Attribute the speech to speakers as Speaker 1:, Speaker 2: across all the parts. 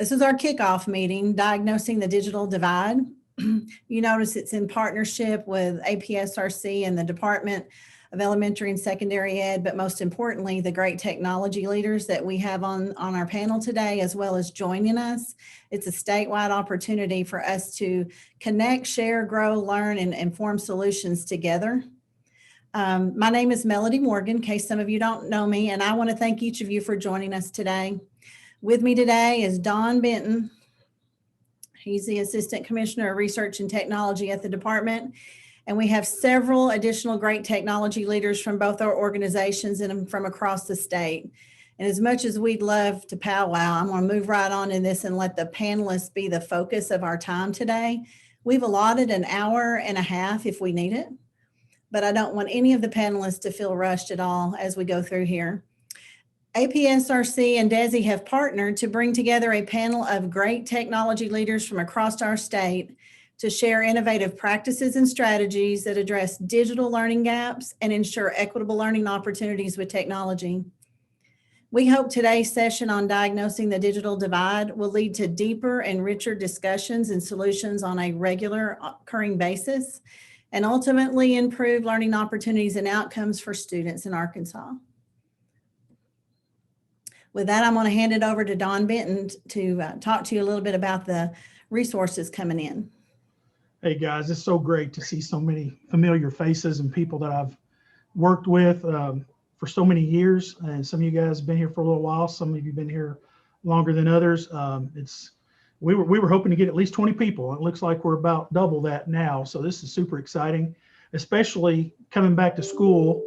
Speaker 1: This is our kickoff meeting, Diagnosing the Digital Divide. You notice it's in partnership with APSRC and the Department of Elementary and Secondary Ed, but most importantly, the great technology leaders that we have on our panel today, as well as joining us. It's a statewide opportunity for us to connect, share, grow, learn, and form solutions together. My name is Melody Morgan, in case some of you don't know me, and I want to thank each of you for joining us today. With me today is Don Benton. He's the Assistant Commissioner of Research and Technology at the department. And we have several additional great technology leaders from both our organizations and from across the state. And as much as we'd love to powwow, I'm going to move right on in this and let the panelists be the focus of our time today. We've allotted an hour and a half if we need it, but I don't want any of the panelists to feel rushed at all as we go through here. APSRC and DESE have partnered to bring together a panel of great technology leaders from across our state to share innovative practices and strategies that address digital learning gaps and ensure equitable learning opportunities with technology. We hope today's session on diagnosing the digital divide will lead to deeper and richer discussions and solutions on a regular occurring basis, and ultimately improve learning opportunities and outcomes for students in Arkansas. With that, I'm going to hand it over to Don Benton to talk to you a little bit about the resources coming in.
Speaker 2: Hey guys, it's so great to see so many familiar faces and people that I've worked with for so many years. And some of you guys have been here for a little while. Some of you have been here longer than others. We were hoping to get at least 20 people. It looks like we're about double that now. So this is super exciting, especially coming back to school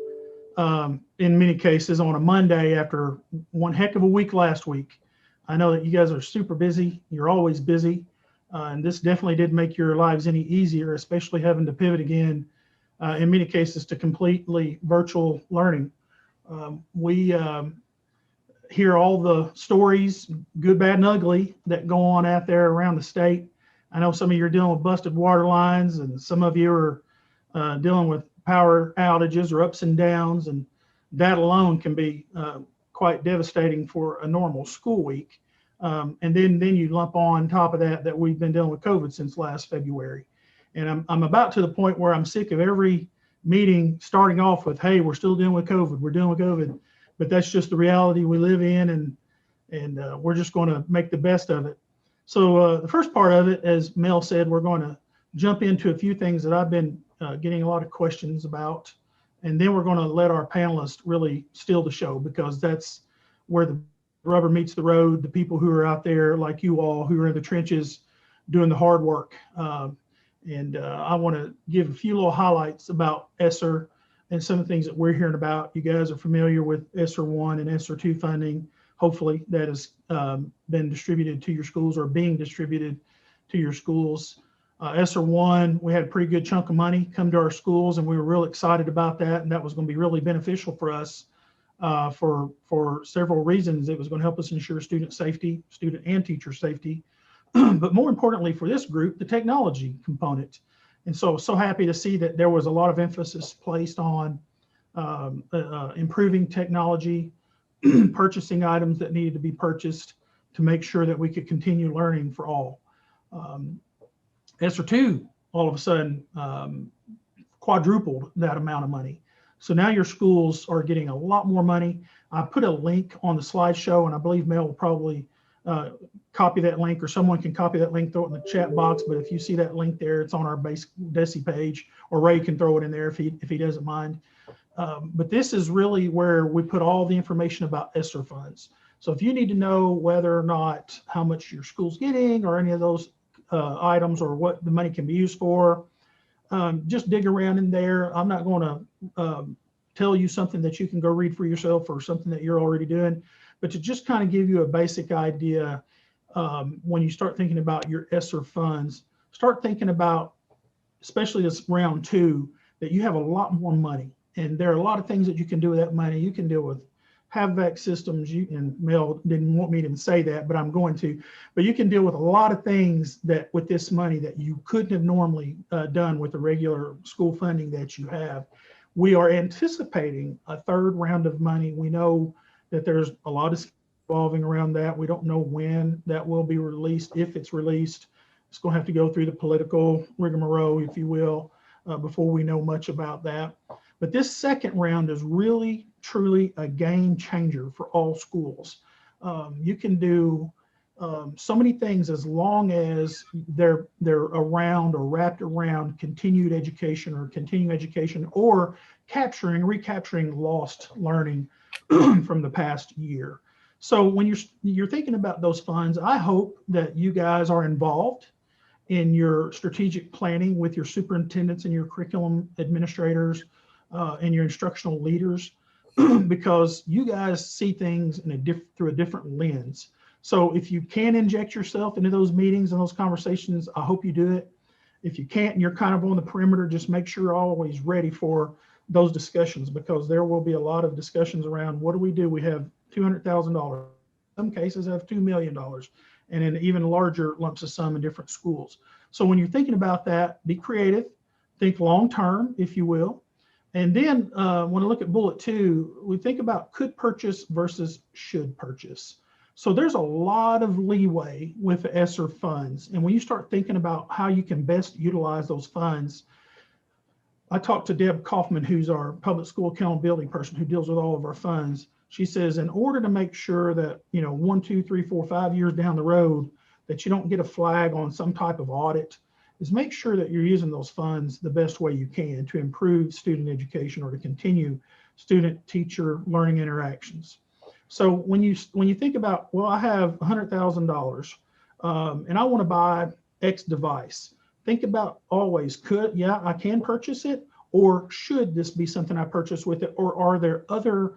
Speaker 2: in many cases on a Monday after one heck of a week last week. I know that you guys are super busy. You're always busy. And this definitely did make your lives any easier, especially having to pivot again, in many cases, to completely virtual learning. We hear all the stories, good, bad, and ugly, that go on out there around the state. I know some of you are dealing with busted water lines, and some of you are dealing with power outages or ups and downs, and that alone can be quite devastating for a normal school week. And then you lump on top of that we've been dealing with COVID since last February. And I'm about to the point where I'm sick of every meeting starting off with, hey, we're still dealing with COVID, we're dealing with COVID. But that's just the reality we live in, and we're just going to make the best of it. So the first part of it, as Mel said, we're going to jump into a few things that I've been getting a lot of questions about. And then we're going to let our panelists really steal the show, because that's where the rubber meets the road, the people who are out there like you all who are in the trenches doing the hard work. I want to give a few little highlights about ESSER and some of the things that we're hearing about. You guys are familiar with ESSER 1 and ESSER 2 funding. Hopefully that has been distributed to your schools or being distributed to your schools. ESSER 1, we had a pretty good chunk of money come to our schools, and we were real excited about that. And that was going to be really beneficial for us for several reasons. It was going to help us ensure student safety, student and teacher safety, but more importantly for this group, the technology component. And so happy to see that there was a lot of emphasis placed on improving technology, purchasing items that needed to be purchased to make sure that we could continue learning for all. ESSER 2, all of a sudden, quadrupled that amount of money. So now your schools are getting a lot more money. I put a link on the slideshow, and I believe Mel will probably copy that link, or someone can copy that link, throw it in the chat box. But if you see that link there, it's on our base DESE page, or Ray can throw it in there if he doesn't mind. But this is really where we put all the information about ESSER funds. So if you need to know whether or not how much your school's getting or any of those items or what the money can be used for, just dig around in there. I'm not going to tell you something that you can go read for yourself or something that you're already doing, but to just kind of give you a basic idea. When you start thinking about your ESSER funds, start thinking about, especially this round 2, that you have a lot more money, and there are a lot of things that you can do with that money. You can deal with HVAC systems, and Mel didn't want me to say that, but I'm going to. But you can deal with a lot of things that with this money that you couldn't have normally done with the regular school funding that you have. We are anticipating a third round of money. We know that there's a lot of revolving around that. We don't know when that will be released. If it's released, it's going to have to go through the political rigmarole, if you will, before we know much about that. But this second round is really, truly a game changer for all schools. You can do so many things as long as they're around or wrapped around continued education or continuing education, or recapturing lost learning from the past year. So when you're thinking about those funds, I hope that you guys are involved in your strategic planning with your superintendents and your curriculum administrators and your instructional leaders, because you guys see things through a different lens. So if you can inject yourself into those meetings and those conversations, I hope you do it. If you can't and you're kind of on the perimeter, just make sure you're always ready for those discussions, because there will be a lot of discussions around what do we do? We have $200,000. Some cases have $2 million, and an even larger lumps of sum in different schools. So when you're thinking about that, be creative, think long-term, if you will. And then when I look at bullet 2, we think about could purchase versus should purchase. So there's a lot of leeway with the ESSER funds. And when you start thinking about how you can best utilize those funds, I talked to Deb Kaufman, who's our public school accountability person who deals with all of our funds. She says, in order to make sure that, 1, 2, 3, 4, 5 years down the road, that you don't get a flag on some type of audit, is make sure that you're using those funds the best way you can to improve student education or to continue student-teacher learning interactions. So when you think about, well, I have $100,000 and I want to buy X device, think about always, I can purchase it, or should this be something I purchase with it, or are there other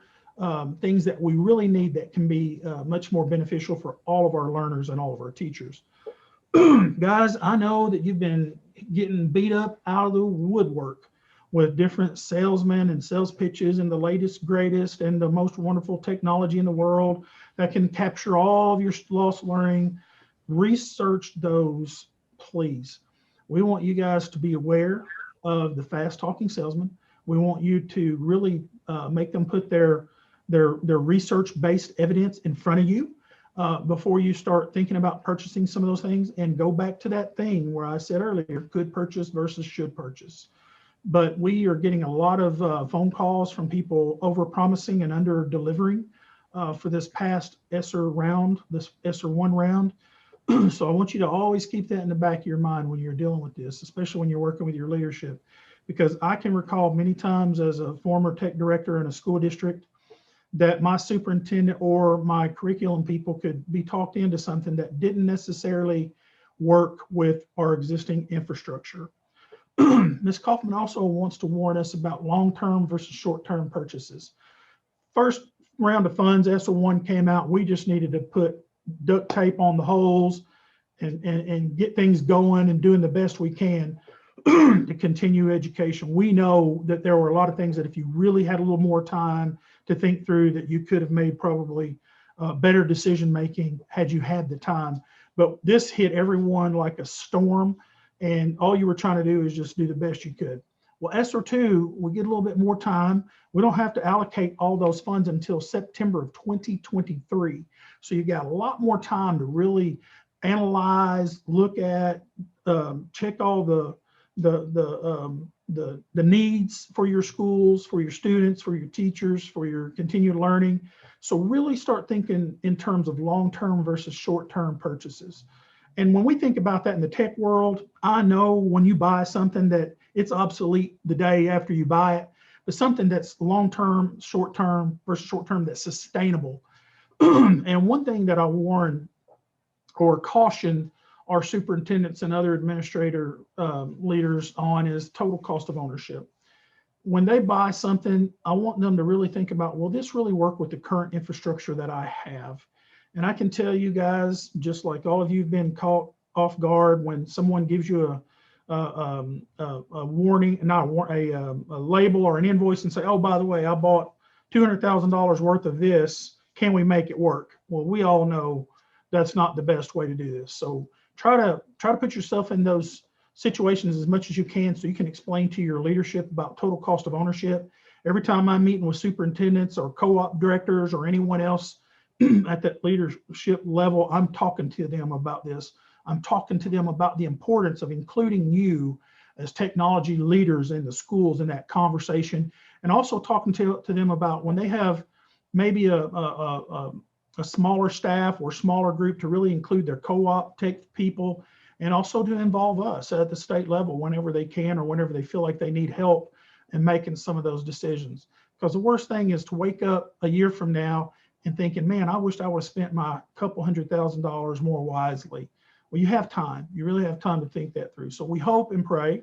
Speaker 2: things that we really need that can be much more beneficial for all of our learners and all of our teachers. Guys, I know that you've been getting beat up out of the woodwork with different salesmen and sales pitches and the latest, greatest, and the most wonderful technology in the world that can capture all of your lost learning. Research those, please. We want you guys to be aware of the fast talking salesman. We want you to really make them put their research-based evidence in front of you before you start thinking about purchasing some of those things, and go back to that thing where I said earlier, could purchase versus should purchase. But we are getting a lot of phone calls from people over-promising and under-delivering for this past ESSER round, this ESSER 1 round. So I want you to always keep that in the back of your mind when you're dealing with this, especially when you're working with your leadership. Because I can recall many times as a former tech director in a school district that my superintendent or my curriculum people could be talked into something that didn't necessarily work with our existing infrastructure. Ms. Kaufman also wants to warn us about long-term versus short-term purchases. First round of funds, ESSER 1 came out. We just needed to put duct tape on the holes and get things going and doing the best we can to continue education. We know that there were a lot of things that if you really had a little more time to think through, that you could have made probably better decision making had you had the time. But this hit everyone like a storm, and all you were trying to do is just do the best you could. Well, ESSER 2, we get a little bit more time. We don't have to allocate all those funds until September of 2023. So you got a lot more time to really analyze, look at, check all the needs for your schools, for your students, for your teachers, for your continued learning. So really start thinking in terms of long-term versus short-term purchases. And when we think about that in the tech world, I know when you buy something that it's obsolete the day after you buy it, but something that's long-term, short-term versus short-term that's sustainable. And one thing that I warn or caution our superintendents and other administrator leaders on is total cost of ownership. When they buy something, I want them to really think about, will this really work with the current infrastructure that I have? And I can tell you guys, just like all of you have been caught off guard when someone gives you a warning, not a label or an invoice and say, oh, by the way, I bought $200,000 worth of this. Can we make it work? Well, we all know that's not the best way to do this. So try to put yourself in those situations as much as you can so you can explain to your leadership about total cost of ownership. Every time I'm meeting with superintendents or co-op directors or anyone else, at that leadership level, I'm talking to them about this. I'm talking to them about the importance of including you as technology leaders in the schools in that conversation, and also talking to them about when they have maybe a smaller staff or smaller group, to really include their co-op tech people, and also to involve us at the state level whenever they can or whenever they feel like they need help in making some of those decisions. Because the worst thing is to wake up a year from now and thinking, man, I wish I would have spent my couple $100,000 more wisely. Well, you have time. You really have time to think that through. So we hope and pray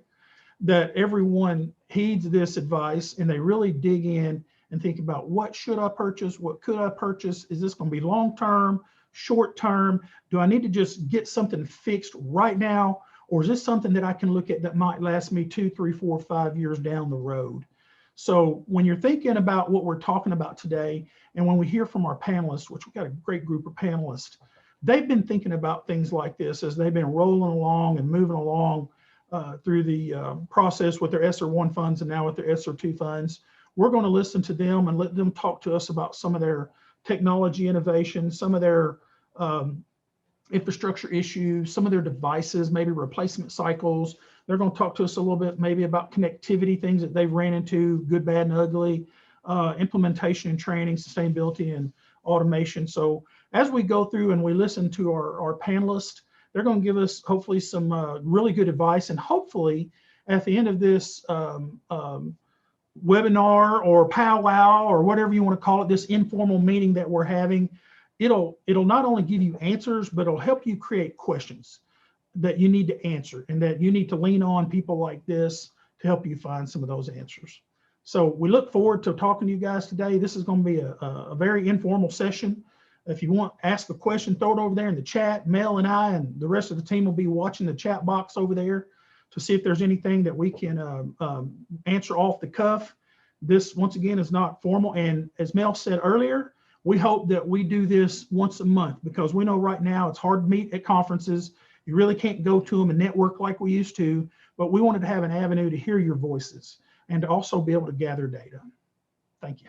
Speaker 2: that everyone heeds this advice and they really dig in and think about, what should I purchase? What could I purchase? Is this going to be long-term, short-term? Do I need to just get something fixed right now? Or is this something that I can look at that might last me 2, 3, 4, 5 years down the road? So when you're thinking about what we're talking about today, and when we hear from our panelists, which we've got a great group of panelists, they've been thinking about things like this as they've been rolling along and moving along through the process with their ESSER 1 funds and now with their ESSER 2 funds. We're going to listen to them and let them talk to us about some of their technology innovations, some of their infrastructure issues, some of their devices, maybe replacement cycles. They're going to talk to us a little bit maybe about connectivity, things that they've ran into, good, bad, and ugly, implementation and training, sustainability, and automation. So as we go through and we listen to our panelists, they're going to give us hopefully some really good advice. And hopefully at the end of this webinar or powwow or whatever you want to call it, this informal meeting that we're having, it'll not only give you answers, but it'll help you create questions that you need to answer, and that you need to lean on people like this to help you find some of those answers. So we look forward to talking to you guys today. This is going to be a very informal session. If you want to ask a question, throw it over there in the chat. Mel and I and the rest of the team will be watching the chat box over there to see if there's anything that we can answer off the cuff. This, once again, is not formal. And as Mel said earlier, we hope that we do this once a month, because we know right now it's hard to meet at conferences. You really can't go to them and network like we used to, but we wanted to have an avenue to hear your voices and to also be able to gather data. Thank you.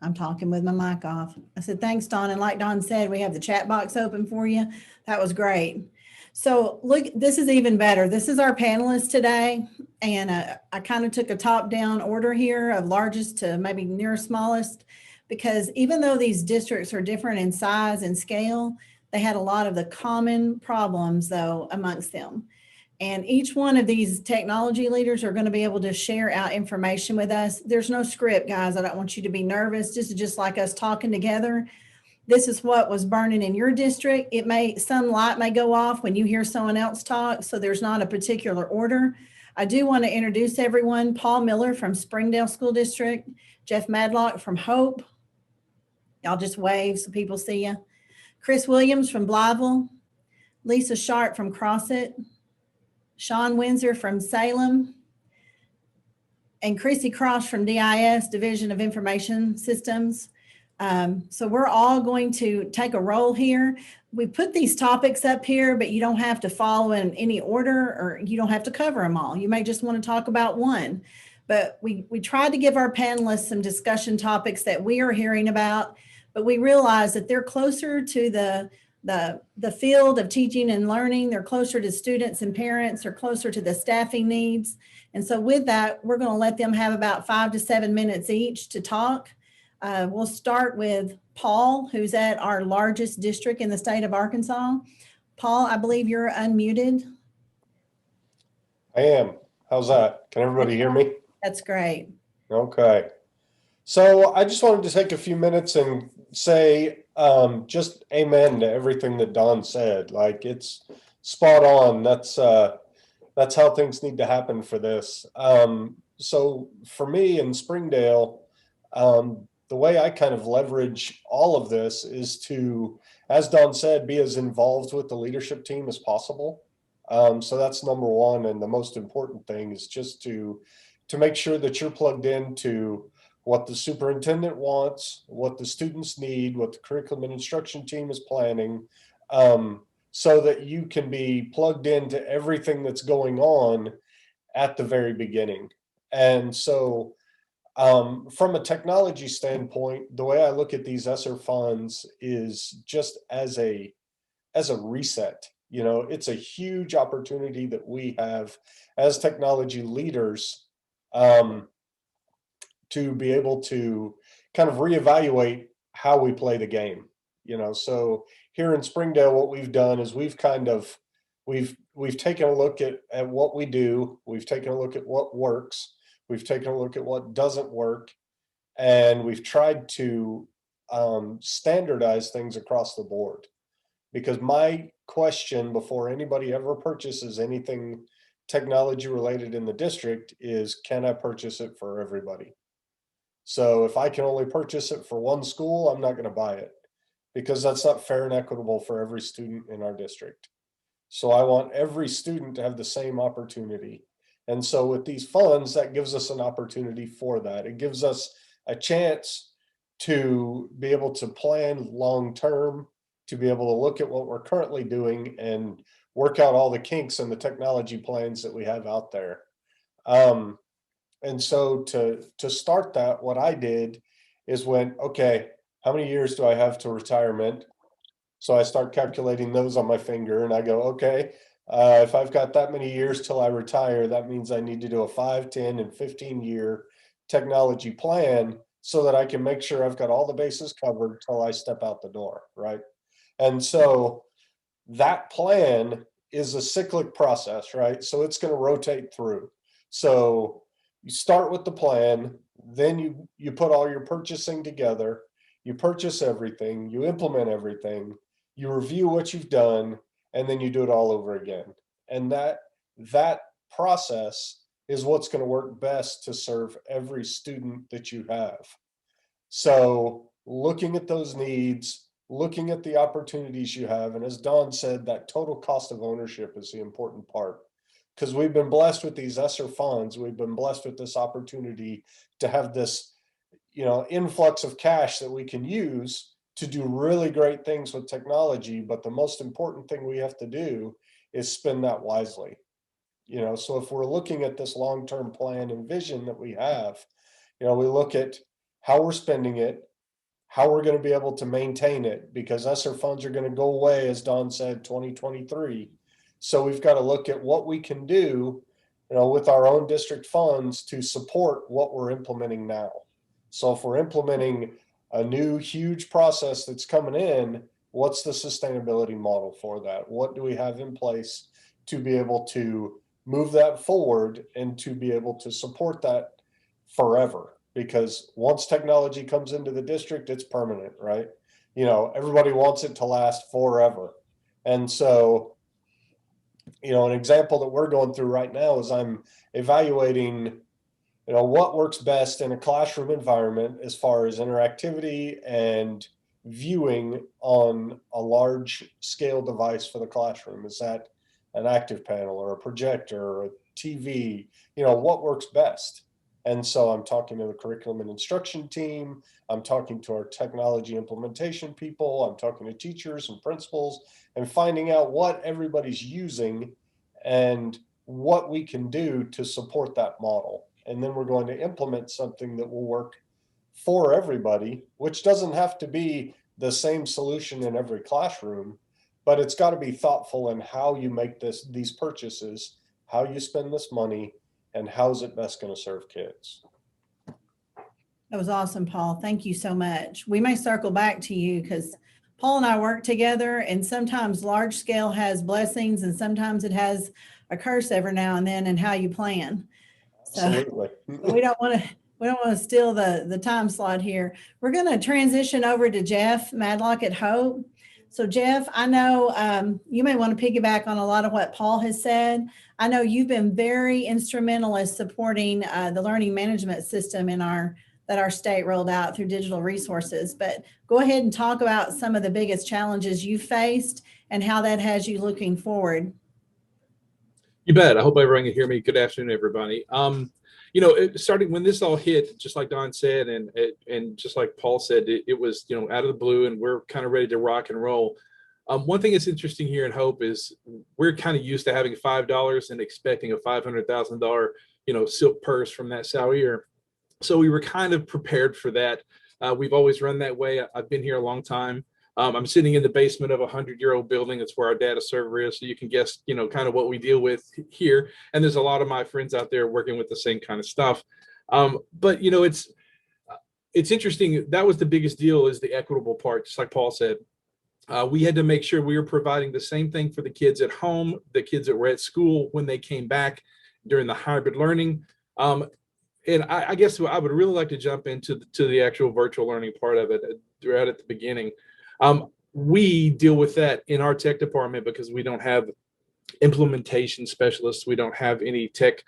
Speaker 1: I'm talking with my mic off. I said, thanks, Don. And like Don said, we have the chat box open for you. That was great. So look, this is even better. This is our panelists today. And I kind of took a top-down order here of largest to maybe near smallest, because even though these districts are different in size and scale, they had a lot of the common problems though amongst them. And each one of these technology leaders are going to be able to share out information with us. There's no script, guys. I don't want you to be nervous. This is just like us talking together. This is what was burning in your district. Some light may go off when you hear someone else talk, so there's not a particular order. I do want to introduce everyone. Paul Miller from Springdale School District, Jeff Madlock from Hope. Y'all just wave so people see you. Chris Williams from Blytheville, Lisa Sharp from Crossett, Sean Windsor from Salem, and Chrissy Cross from DIS, Division of Information Systems. So we're all going to take a role here. We put these topics up here, but you don't have to follow in any order, or you don't have to cover them all. You may just want to talk about one. But we tried to give our panelists some discussion topics that we are hearing about, but we realize that they're closer to the field of teaching and learning. They're closer to students and parents. They're closer to the staffing needs. And so with that, we're going to let them have about 5 to 7 minutes each to talk. We'll start with Paul, who's at our largest district in the state of Arkansas. Paul, I believe you're unmuted.
Speaker 3: I am. How's that? Can everybody hear me?
Speaker 1: That's great.
Speaker 3: Okay. So I just wanted to take a few minutes and say just amen to everything that Don said. Like, it's spot on. That's how things need to happen for this. So for me in Springdale, the way I kind of leverage all of this is to, as Don said, be as involved with the leadership team as possible. So that's number one. And the most important thing is just to make sure that you're plugged into what the superintendent wants, what the students need, what the curriculum and instruction team is planning, so that you can be plugged into everything that's going on at the very beginning. And so from a technology standpoint, the way I look at these ESSER funds is just as a reset. You know, it's a huge opportunity that we have as technology leaders to be able to kind of reevaluate how we play the game. You know, so here in Springdale, what we've done is we've taken a look at what we do. We've taken a look at what works. We've taken a look at what doesn't work, and we've tried to standardize things across the board. Because my question before anybody ever purchases anything technology related in the district is, can I purchase it for everybody? So if I can only purchase it for one school, I'm not going to buy it, because that's not fair and equitable for every student in our district. So I want every student to have the same opportunity. And so with these funds, that gives us an opportunity for that. It gives us a chance to be able to plan long-term, to be able to look at what we're currently doing and work out all the kinks and the technology plans that we have out there. And so to start that, what I did is went, okay, how many years do I have to retirement? So I start calculating those on my finger, and I go, okay, if I've got that many years till I retire, that means I need to do a 5, 10, and 15-year technology plan so that I can make sure I've got all the bases covered till I step out the door, right? And so that plan is a cyclic process, right? So it's going to rotate through. So you start with the plan, then you put all your purchasing together, you purchase everything, you implement everything, you review what you've done, and then you do it all over again. And that process is what's going to work best to serve every student that you have. So looking at those needs, looking at the opportunities you have, and as Don said, that total cost of ownership is the important part. Because we've been blessed with these ESSER funds, we've been blessed with this opportunity to have this, you know, influx of cash that we can use to do really great things with technology. But the most important thing we have to do is spend that wisely. You know, so if we're looking at this long-term plan and vision that we have, you know, we look at how we're spending it, how we're going to be able to maintain it, because ESSER funds are going to go away, as Don said, 2023. So we've got to look at what we can do, you know, with our own district funds to support what we're implementing now. So if we're implementing a new huge process that's coming in, what's the sustainability model for that? What do we have in place to be able to move that forward and to be able to support that forever? Because once technology comes into the district, it's permanent, right? You know, everybody wants it to last forever. And so, you know, an example that we're going through right now is I'm evaluating, you know, what works best in a classroom environment as far as interactivity and viewing on a large scale device for the classroom. Is that an active panel or a projector or a TV? You know, what works best? And so I'm talking to the curriculum and instruction team. I'm talking to our technology implementation people. I'm talking to teachers and principals and finding out what everybody's using and what we can do to support that model. And then we're going to implement something that will work for everybody, which doesn't have to be the same solution in every classroom, but it's got to be thoughtful in how you make these purchases, how you spend this money, and how is it best going to serve kids.
Speaker 1: That was awesome, Paul. Thank you so much. We may circle back to you because Paul and I work together, and sometimes large scale has blessings and sometimes it has a curse every now and then in how you plan. So
Speaker 3: Absolutely.
Speaker 1: we don't want to steal the time slot here. We're going to transition over to Jeff Madlock at Hope. So Jeff, I know you may want to piggyback on a lot of what Paul has said. I know you've been very instrumental in supporting the learning management system that our state rolled out through digital resources, but go ahead and talk about some of the biggest challenges you faced and how that has you looking forward.
Speaker 4: You bet. I hope everyone can hear me. Good afternoon, everybody. You know, starting when this all hit, just like Don said, and just like Paul said, it was, you know, out of the blue, and we're kind of ready to rock and roll. One thing that's interesting here in Hope is we're kind of used to having $5 and expecting a $500,000 silk purse from that salary. So we were kind of prepared for that. We've always run that way. I've been here a long time. I'm sitting in the basement of a 100-year-old building. That's where our data server is. So you can guess, kind of what we deal with here. And there's a lot of my friends out there working with the same kind of stuff. But it's interesting. That was the biggest deal, is the equitable part. Just like Paul said, we had to make sure we were providing the same thing for the kids at home, the kids that were at school when they came back during the hybrid learning. And I guess I would really like to jump into the actual virtual learning part of it right at the beginning. We deal with that in our tech department because we don't have implementation specialists. We don't have any tech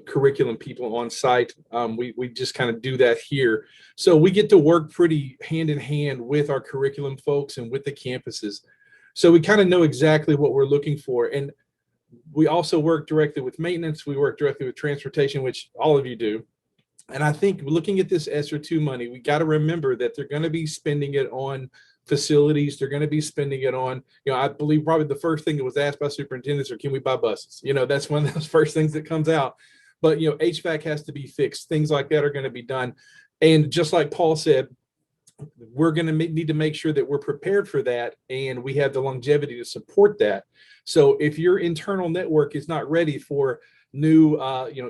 Speaker 4: curriculum people on site. We just kind of do that here. So we get to work pretty hand in hand with our curriculum folks and with the campuses. So we kind of know exactly what we're looking for. And we also work directly with maintenance. We work directly with transportation, which all of you do. And I think looking at this ESSER 2 money, we got to remember that they're going to be spending it on facilities. They're going to be spending it on, I believe probably the first thing that was asked by superintendents are, can we buy buses? That's one of those first things that comes out. But, HVAC has to be fixed. Things like that are going to be done. And just like Paul said, we're going to need to make sure that we're prepared for that and we have the longevity to support that. So if your internal network is not ready for new,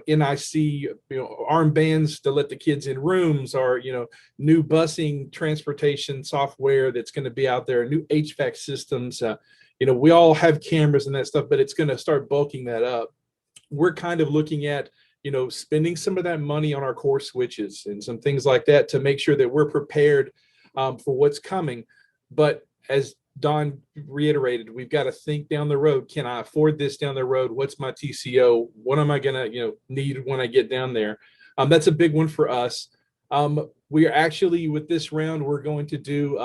Speaker 4: NIC, armbands to let the kids in rooms, or, new busing transportation software that's going to be out there, new HVAC systems, we all have cameras and that stuff, but it's going to start bulking that up. We're kind of looking at, spending some of that money on our core switches and some things like that to make sure that we're prepared for what's coming. But as Don reiterated, we've got to think down the road. Can I afford this down the road? What's my TCO? What am I going to, need when I get down there? That's a big one for us. We are actually, with this round, we're going to do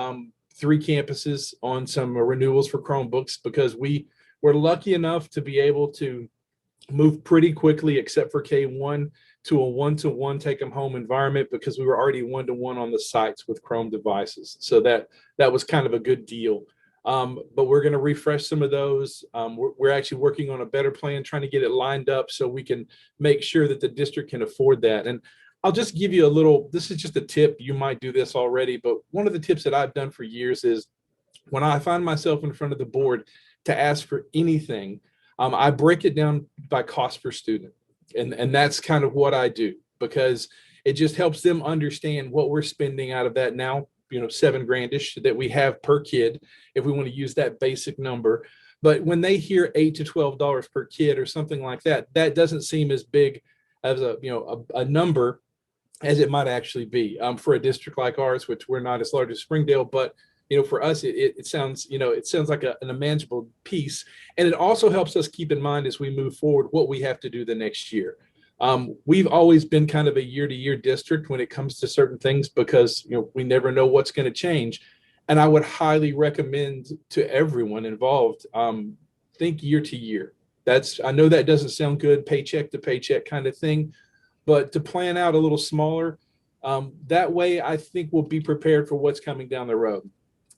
Speaker 4: 3 campuses on some renewals for Chromebooks, because we're lucky enough to be able to move pretty quickly, except for K1, to a 1-to-1 take them home environment, because we were already 1-to-1 on the sites with Chrome devices. So that was kind of a good deal. But we're going to refresh some of those. We're actually working on a better plan, trying to get it lined up so we can make sure that the district can afford that. And I'll just give you this is just a tip. You might do this already, but one of the tips that I've done for years is when I find myself in front of the board to ask for anything, I break it down by cost per student. And that's kind of what I do, because it just helps them understand what we're spending out of that now, $7,000-ish that we have per kid, if we want to use that basic number. But when they hear $8 to $12 per kid or something like that, that doesn't seem as big as a number as it might actually be for a district like ours, which we're not as large as Springdale, but for us, it sounds, it sounds like an unmanageable piece. And it also helps us keep in mind as we move forward what we have to do the next year. We've always been kind of a year-to-year district when it comes to certain things, because we never know what's going to change. And I would highly recommend to everyone involved, think year to year. I know that doesn't sound good, paycheck to paycheck kind of thing, but to plan out a little smaller, that way I think we'll be prepared for what's coming down the road.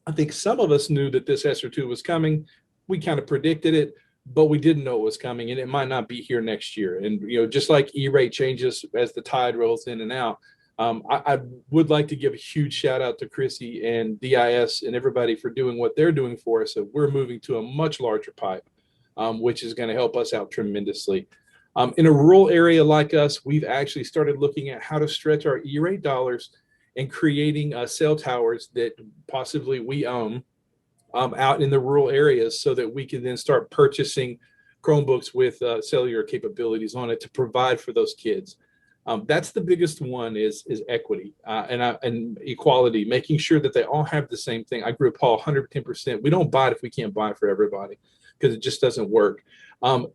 Speaker 4: I think some of us knew that this ESSER 2 was coming. We kind of predicted it, but we didn't know it was coming, and it might not be here next year. And, just like E-rate changes as the tide rolls in and out, I would like to give a huge shout out to Chrissy and DIS and everybody for doing what they're doing for us. So we're moving to a much larger pipe, which is going to help us out tremendously. In a rural area like us, we've actually started looking at how to stretch our E-rate dollars and creating cell towers that possibly we own out in the rural areas, so that we can then start purchasing Chromebooks with cellular capabilities on it to provide for those kids. That's the biggest one, is equity and equality, making sure that they all have the same thing. I agree with Paul 110%. We don't buy it if we can't buy it for everybody, because it just doesn't work.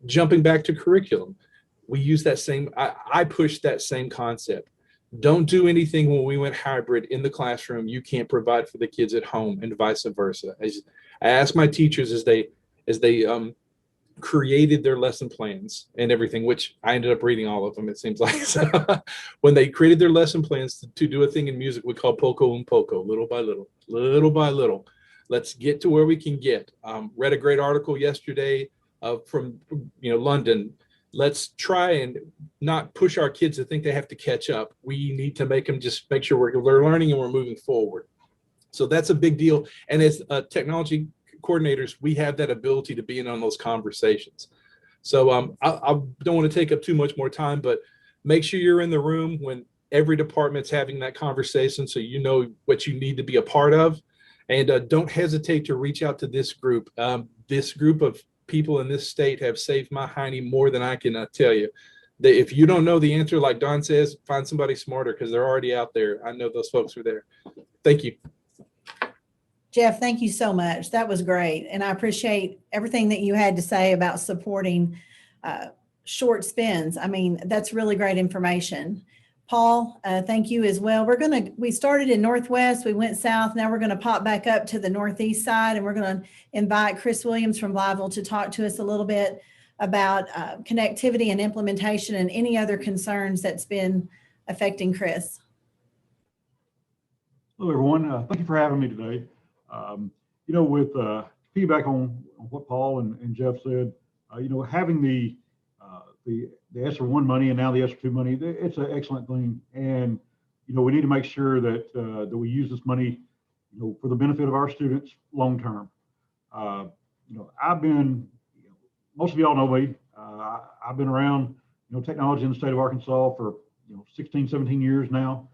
Speaker 4: Jumping back to curriculum, we use that same, I push that same concept. Don't do anything when we went hybrid in the classroom you can't provide for the kids at home, and vice versa. I asked my teachers as they created their lesson plans and everything, which I ended up reading all of them, it seems like. So when they created their lesson plans to do a thing in music we call poco and poco, little by little. Let's get to where we can get. Read a great article yesterday from London. let's try and not push our kids to think they have to catch up. We need to make them just make sure we're learning and we're moving forward. So that's a big deal. And as technology coordinators, we have that ability to be in on those conversations. So I don't want to take up too much more time, but make sure you're in the room when every department's having that conversation so you know what you need to be a part of. And don't hesitate to reach out to this group. This group of people in this state have saved my hiney more than I can tell you. If you don't know the answer, like Don says, find somebody smarter because they're already out there. I know those folks are there. Thank you.
Speaker 1: Jeff, thank you so much. That was great. And I appreciate everything that you had to say about supporting short spins. I mean, that's really great information. Paul, thank you as well. We started in Northwest, we went south. Now we're going to pop back up to the Northeast side, and we're going to invite Chris Williams from Blytheville to talk to us a little bit about connectivity and implementation and any other concerns that's been affecting Chris.
Speaker 5: Hello, everyone. Thank you for having me today. You know, with feedback on what Paul and Jeff said, you know, having the ESSER 1 money and now the ESSER 2 money, it's an excellent thing. And, you know, we need to make sure that that we use this money, you know, for the benefit of our students long term. You know, most of y'all know me. I've been around, you know, technology in the state of Arkansas for, you know, 16, 17 years now.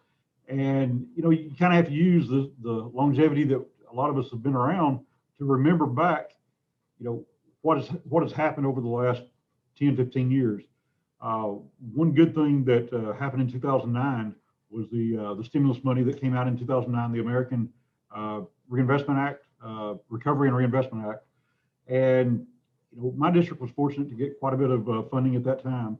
Speaker 5: And, you know, you kind of have to use the longevity that a lot of us have been around to remember back, you know, what has happened over the last 10, 15 years. One good thing that happened in 2009 was the stimulus money that came out in 2009, the American Reinvestment Act, Recovery and Reinvestment Act. And, you know, my district was fortunate to get quite a bit of funding at that time.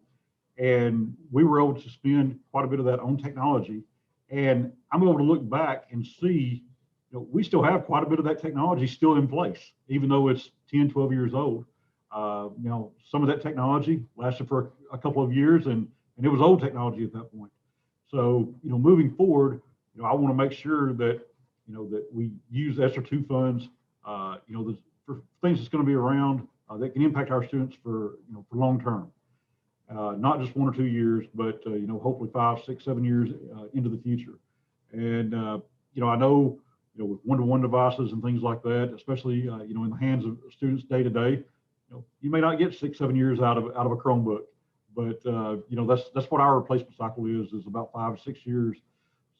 Speaker 5: And we were able to spend quite a bit of that on technology. And I'm able to look back and see, you know, we still have quite a bit of that technology still in place, even though it's 10, 12 years old. You know, some of that technology lasted for a couple of years and it was old technology at that point. So, you know, moving forward, you know, I want to make sure that, you know, that we use ESSER 2 funds, you know, for things that's going to be around that can impact our students for, you know, for long term. Not just 1 or 2 years, but, you know, hopefully 5, 6, 7 years into the future. And, you know, I know, you know, with one-to-one devices and things like that, especially, you know, in the hands of students day to day, you know, you may not get 6, 7 years out of a Chromebook, but, you know, that's what our replacement cycle is about 5 or 6 years.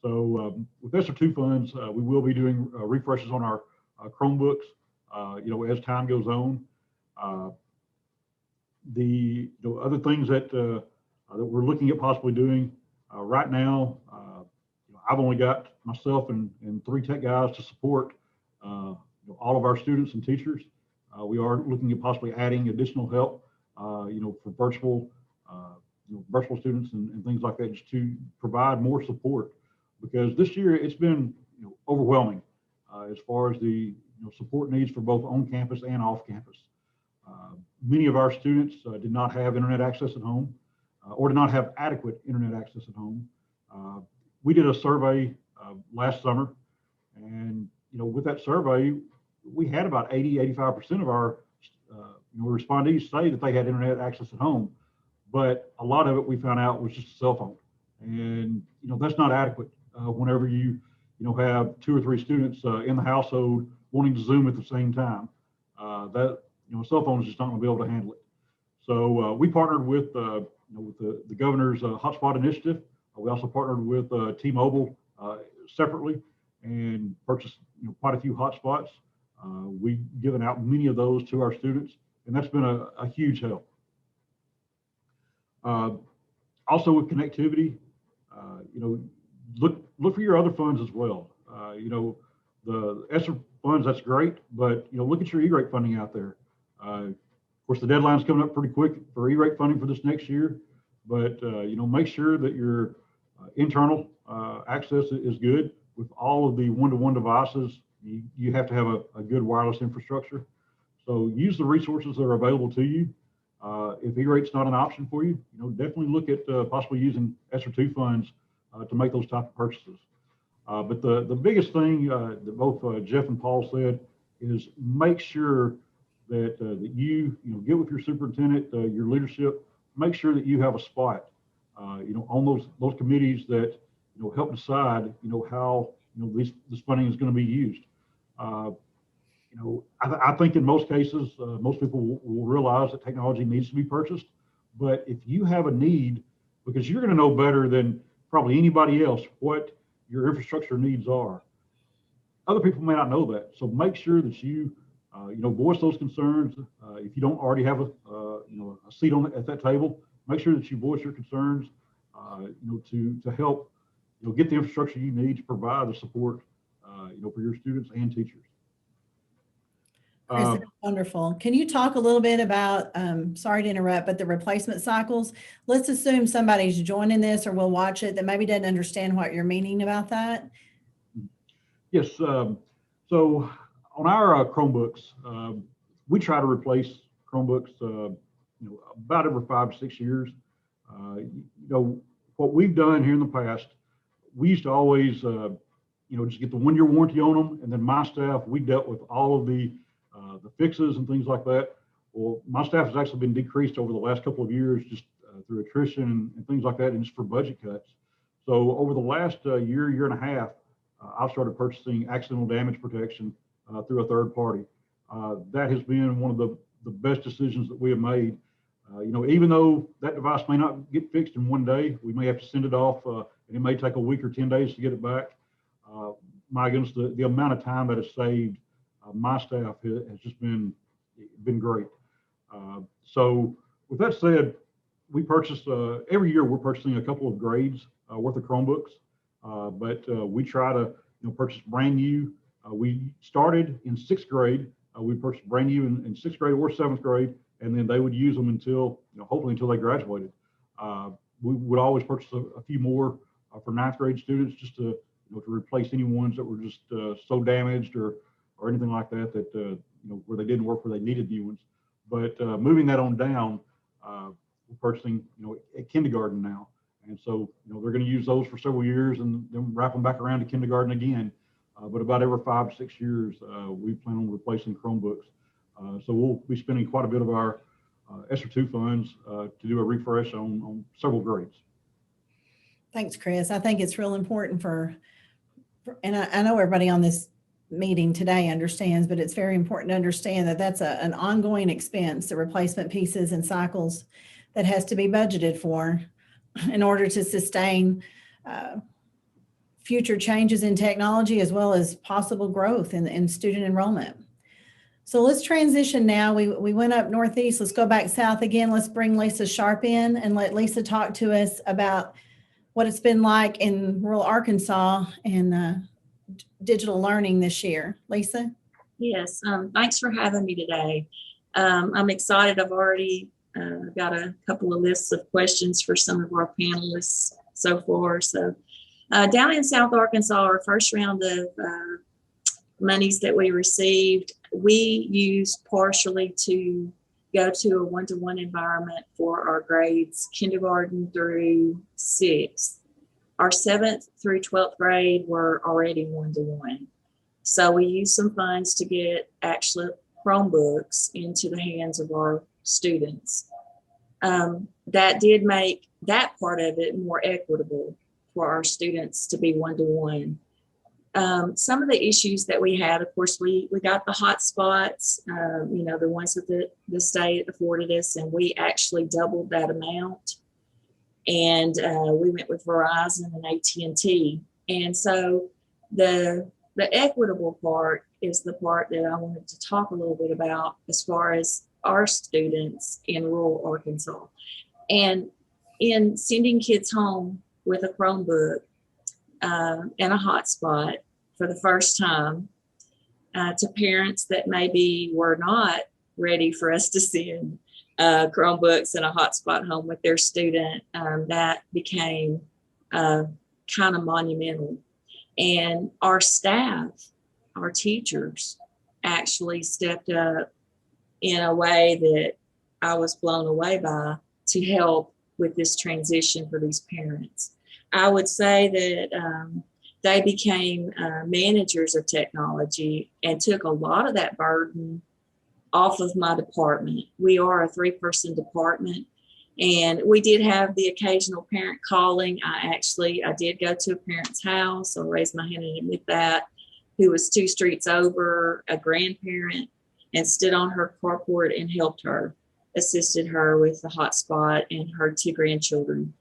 Speaker 5: So with ESSER 2 funds, we will be doing refreshes on our Chromebooks, you know, as time goes on. The other things that that we're looking at possibly doing right now, you know, I've only got myself and 3 tech guys to support you know, all of our students and teachers. We are looking at possibly adding additional help, you know, for virtual you know, virtual students and things like that, just to provide more support, because this year it's been, you know, overwhelming as far as the, you know, support needs for both on campus and off campus. Many of our students did not have internet access at home or did not have adequate internet access at home. We did a survey last summer, and, you know, with that survey, we had about 85% of our you know, respondees say that they had internet access at home, but a lot of it we found out was just a cell phone. And, you know, that's not adequate whenever you know, have 2 or 3 students in the household wanting to Zoom at the same time. That, you know, a cell phone is just not going to be able to handle it. So we partnered with, you know, with the governor's hotspot initiative. We also partnered with T-Mobile separately and purchased, you know, quite a few hotspots. We've given out many of those to our students, and that's been a huge help. Also with connectivity, you know, look for your other funds as well. You know, the ESSER funds, that's great, but, you know, look at your E-rate funding out there. Of course, the deadline's coming up pretty quick for E-rate funding for this next year, but, you know, make sure that your internal access is good. With all of the one-to-one devices, you have to have a good wireless infrastructure. So use the resources that are available to you. If E-rate's not an option for you, you know, definitely look at possibly using ESSER 2 funds to make those type of purchases. But the biggest thing that both Jeff and Paul said is make sure that that you know, get with your superintendent, your leadership, make sure that you have a spot, on those committees that, help decide, how, this funding is going to be used. I think in most cases, most people will realize that technology needs to be purchased. But if you have a need, because you're going to know better than probably anybody else what your infrastructure needs are, other people may not know that. So make sure that you, voice those concerns. If you don't already have a seat at that table, make sure that you voice your concerns, to help, get the infrastructure you need to provide the support, for your students and teachers.
Speaker 1: Chris, that's wonderful. Can you talk a little bit about, sorry to interrupt, but the replacement cycles? Let's assume somebody's joining this or will watch it that maybe doesn't understand what you're meaning about that.
Speaker 5: Yes. So on our Chromebooks, we try to replace Chromebooks, about every 5 to 6 years. What we've done here in the past, we used to always, just get the 1-year warranty on them. And then my staff, we dealt with all of the fixes and things like that. Well, my staff has actually been decreased over the last couple of years, just through attrition and things like that, and just for budget cuts. So over the last year and a half, I've started purchasing accidental damage protection through a third party. That has been one of the best decisions that we have made. Even though that device may not get fixed in one day, we may have to send it off, and it may take a week or 10 days to get it back. My goodness, the amount of time that is saved, my staff has just been great. So with that said, we purchase, every year we're purchasing a couple of grades worth of Chromebooks, but we try to purchase brand new. We started in 6th grade. We purchased brand new in 6th grade or 7th grade, and then they would use them until, hopefully until they graduated. We would always purchase a few more for 9th grade students, just to replace any ones that were just so damaged or anything like that, where they didn't work, where they needed new ones. But moving that on down, we're purchasing, at kindergarten now. And so, they're going to use those for several years and then wrap them back around to kindergarten again. But about every 5 to 6 years, we plan on replacing Chromebooks. So we'll be spending quite a bit of our ESSER 2 funds to do a refresh on several grades.
Speaker 1: Thanks, Chris. I think it's real important and I know everybody on this meeting today understands, but it's very important to understand that that's an ongoing expense, the replacement pieces and cycles that has to be budgeted for in order to sustain future changes in technology as well as possible growth in student enrollment. So let's transition now. We went up northeast. Let's go back south again. Let's bring Lisa Sharp in and let Lisa talk to us about what it's been like in rural Arkansas and digital learning this year. Lisa?
Speaker 6: Yes, thanks for having me today. I'm excited. I've already got a couple of lists of questions for some of our panelists so far. So down in South Arkansas, our first round of monies that we received, we used partially to go to a one-to-one environment for our grades kindergarten through 6th. Our 7th through 12th grade were already one-to-one. So we used some funds to get actual Chromebooks into the hands of our students. That did make that part of it more equitable for our students to be one-to-one. Some of the issues that we had, of course, we got the hot spots, the ones that the state afforded us, and we actually doubled that amount. And we went with Verizon and AT&T. And so the equitable part is the part that I wanted to talk a little bit about as far as our students in rural Arkansas. And in sending kids home with a Chromebook and a hotspot for the first time to parents that maybe were not ready for us to send Chromebooks and a hotspot home with their student, that became kind of monumental. And our staff, our teachers, actually stepped up in a way that I was blown away by to help with this transition for these parents. I would say that they became managers of technology and took a lot of that burden off of my department. We are a 3-person department, And we did have the occasional parent calling. I did go to a parent's house. I'll raise my hand and admit that, who was 2 streets over, a grandparent, and stood on her carport and helped her, assisted her with the hotspot and her 2 grandchildren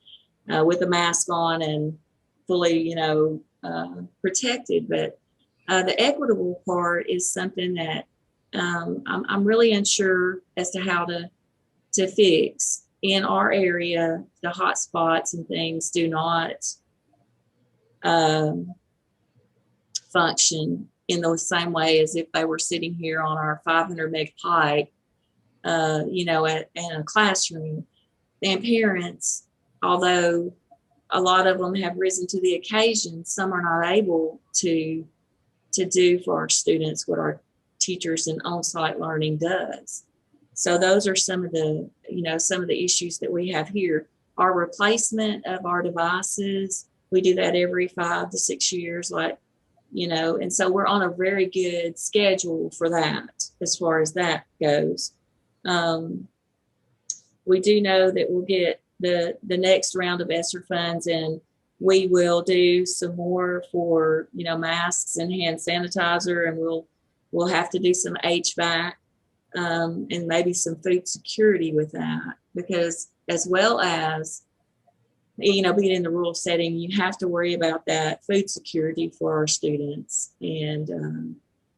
Speaker 6: with a mask on and fully, protected. But the equitable part is something that I'm really unsure as to how to fix. In our area, the hotspots and things do not function in the same way as if they were sitting here on our 500 meg pipe, in a classroom. And parents, although a lot of them have risen to the occasion, some are not able to do for our students what our teachers in on-site learning does. So those are some of the issues that we have here. Our replacement of our devices, we do that every 5 to 6 years, and so we're on a very good schedule for that as far as that goes. We do know that we'll get the next round of ESSER funds, and we will do some more for, masks and hand sanitizer, and we'll have to do some HVAC. And maybe some food security with that, because as well as, being in the rural setting, you have to worry about that food security for our students. And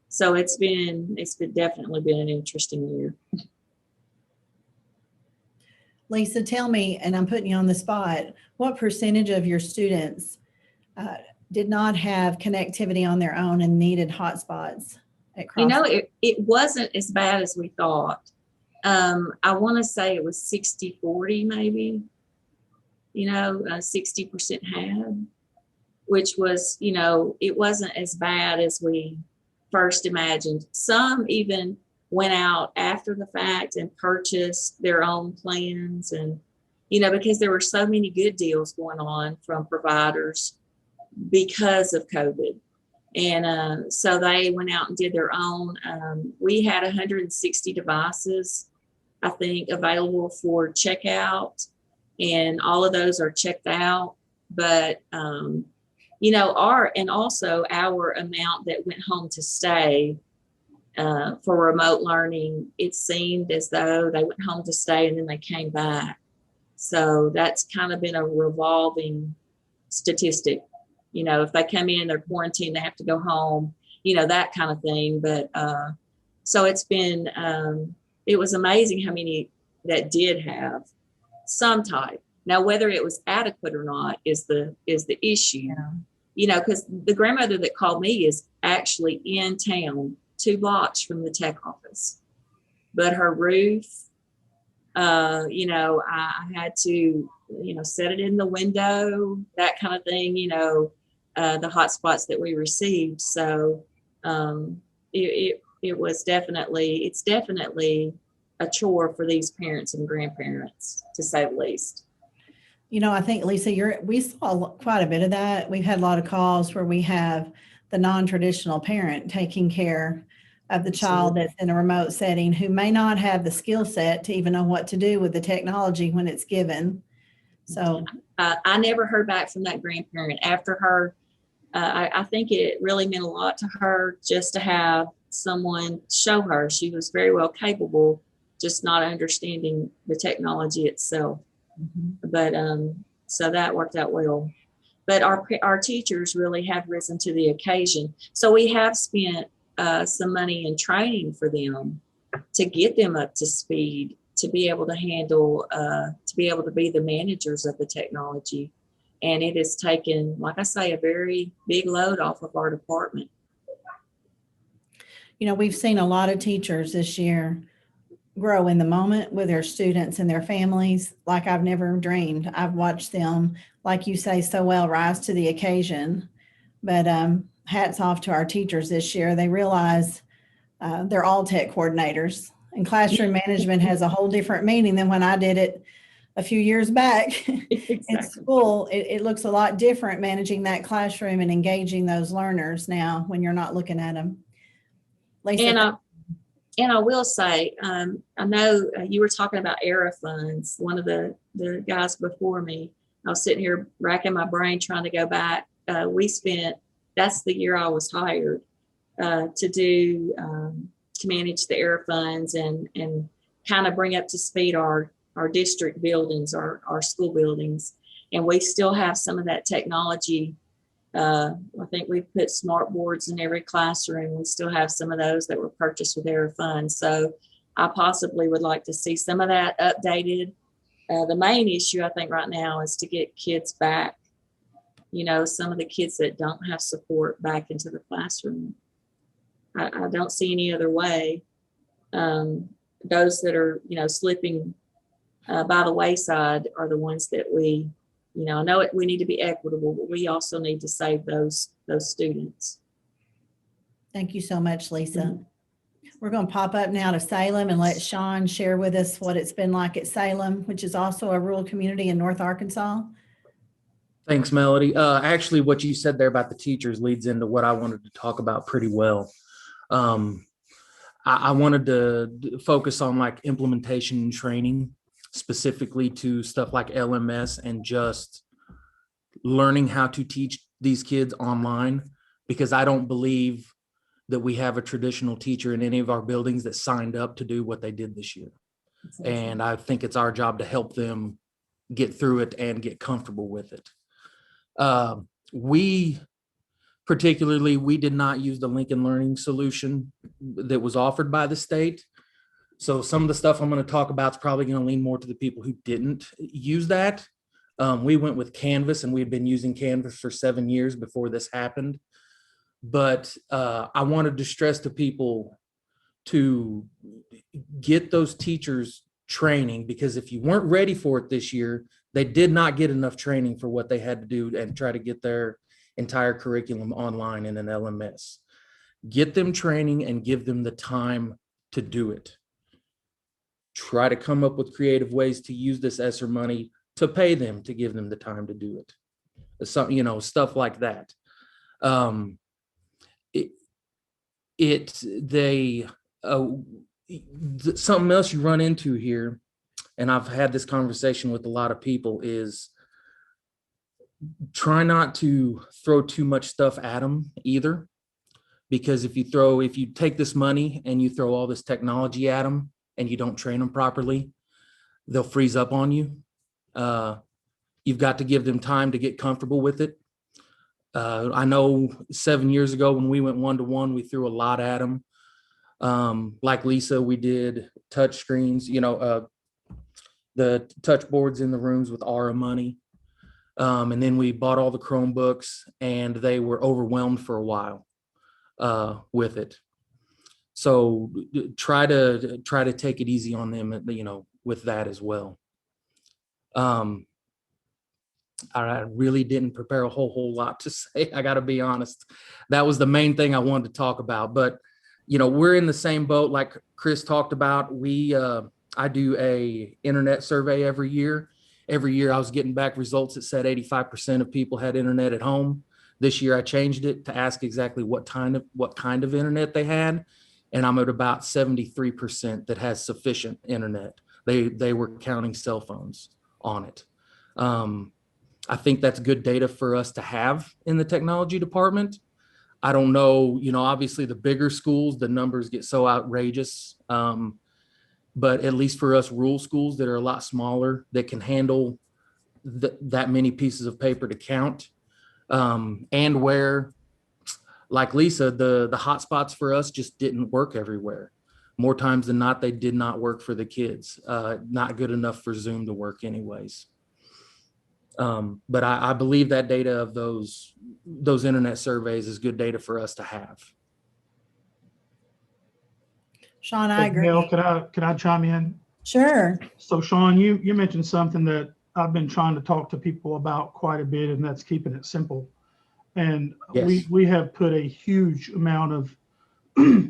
Speaker 6: so it's definitely been an interesting year.
Speaker 1: Lisa, tell me, and I'm putting you on the spot, what percentage of your students did not have connectivity on their own and needed hotspots?
Speaker 6: It wasn't as bad as we thought. I want to say it was 60-40 maybe, 60% had, which was, it wasn't as bad as we first imagined. Some even went out after the fact and purchased their own plans, and, because there were so many good deals going on from providers because of COVID. And so they went out and did their own. We had 160 devices, I think, available for checkout, and all of those are checked out. But, also our amount that went home to stay for remote learning, it seemed as though they went home to stay and then they came back. So that's kind of been a revolving statistic. If they come in, they're quarantined, they have to go home, that kind of thing. But so it's been, it was amazing how many that did have some type. Now, whether it was adequate or not is the issue, because the grandmother that called me is actually in town 2 blocks from the tech office, but her roof, I had to, set it in the window, that kind of thing, the hot spots that we received. So it's definitely a chore for these parents and grandparents, to say the least.
Speaker 1: I think, Lisa, we saw quite a bit of that. We've had a lot of calls where we have the non-traditional parent taking care of the child that's in a remote setting who may not have the skill set to even know what to do with the technology when it's given. So
Speaker 6: I never heard back from that grandparent after her. I think it really meant a lot to her just to have someone show her. She was very well capable, just not understanding the technology itself. Mm-hmm. But so that worked out well. But our teachers really have risen to the occasion. So we have spent some money in training for them to get them up to speed, to be able to handle, to be able to be the managers of the technology. And it has taken, like I say, a very big load off of our department.
Speaker 1: We've seen a lot of teachers this year grow in the moment with their students and their families like I've never dreamed. I've watched them, like you say so well, rise to the occasion. But hats off to our teachers this year. They realize they're all tech coordinators, and classroom management has a whole different meaning than when I did it a few years back.
Speaker 6: Exactly.
Speaker 1: In school. It looks a lot different managing that classroom and engaging those learners now when you're not looking at them. Lisa,
Speaker 6: And I will say, I know you were talking about ERA funds. One of the guys before me, I was sitting here racking my brain trying to go back. That's the year I was hired to manage the ERA funds and kind of bring up to speed our district buildings, our school buildings. And we still have some of that technology. I think we've put smart boards in every classroom. We still have some of those that were purchased with ERA funds. So I possibly would like to see some of that updated. The main issue I think right now is to get kids back, some of the kids that don't have support back into the classroom. I don't see any other way. Those that are, slipping by the wayside are the ones that we I know we need to be equitable, but we also need to save those students.
Speaker 1: Thank you so much, Lisa. We're going to pop up now to Salem and let Sean share with us what it's been like at Salem, which is also a rural community in North Arkansas.
Speaker 7: Thanks, Melody. Actually, what you said there about the teachers leads into what I wanted to talk about pretty well. I wanted to focus on like implementation and training, specifically to stuff like LMS and just learning how to teach these kids online, because I don't believe that we have a traditional teacher in any of our buildings that signed up to do what they did this year. And I think it's our job to help them get through it and get comfortable with it. We did not use the Lincoln Learning solution that was offered by the state. So some of the stuff I'm going to talk about is probably going to lean more to the people who didn't use that. We went with Canvas, and we've been using Canvas for 7 years before this happened. But I wanted to stress to people to get those teachers training, because if you weren't ready for it this year, they did not get enough training for what they had to do and try to get their entire curriculum online in an LMS. Get them training and give them the time to do it. Try to come up with creative ways to use this ESSER money to pay them to give them the time to do it. Stuff like that. Something else you run into here, and I've had this conversation with a lot of people, is try not to throw too much stuff at them either, because if you take this money and you throw all this technology at them and you don't train them properly, they'll freeze up on you. You've got to give them time to get comfortable with it. I know 7 years ago when we went one-to-one, we threw a lot at them. Like Lisa, we did touch screens, the touch boards in the rooms with ARA money. And then we bought all the Chromebooks, and they were overwhelmed for a while with it. So try to take it easy on them, with that as well. I really didn't prepare a whole lot to say. I got to be honest. That was the main thing I wanted to talk about. But we're in the same boat, like Chris talked about. I do a internet survey every year. Every year I was getting back results that said 85% of people had internet at home. This year I changed it to ask exactly what kind of internet they had, and I'm at about 73% that has sufficient internet. They were counting cell phones on it. I think that's good data for us to have in the technology department. I don't know, obviously the bigger schools, the numbers get so outrageous. But at least for us rural schools that are a lot smaller, that can handle that many pieces of paper to count, and where, like Lisa, the hotspots for us just didn't work everywhere. More times than not, they did not work for the kids. Not good enough for Zoom to work anyways. But I believe that data of those internet surveys is good data for us to have.
Speaker 1: Sean, I agree.
Speaker 2: Gail, could I chime in?
Speaker 1: Sure.
Speaker 2: So Sean, you mentioned something that I've been trying to talk to people about quite a bit, and that's keeping it simple. And
Speaker 7: Yes.
Speaker 2: we have put a huge amount of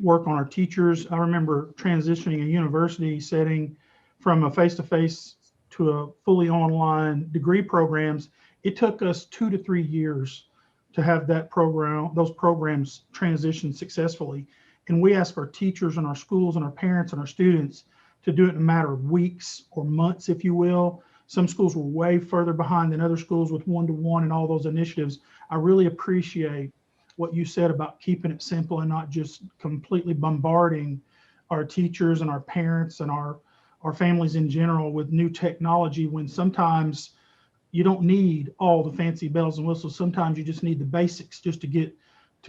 Speaker 2: work on our teachers. I remember transitioning a university setting from a face-to-face to a fully online degree programs. It took us 2 to 3 years to have those programs transition successfully. And we ask our teachers and our schools and our parents and our students to do it in a matter of weeks or months, if you will. Some schools were way further behind than other schools with one-to-one and all those initiatives. I really appreciate what you said about keeping it simple and not just completely bombarding our teachers and our parents and our families in general with new technology, when sometimes you don't need all the fancy bells and whistles. Sometimes you just need the basics just to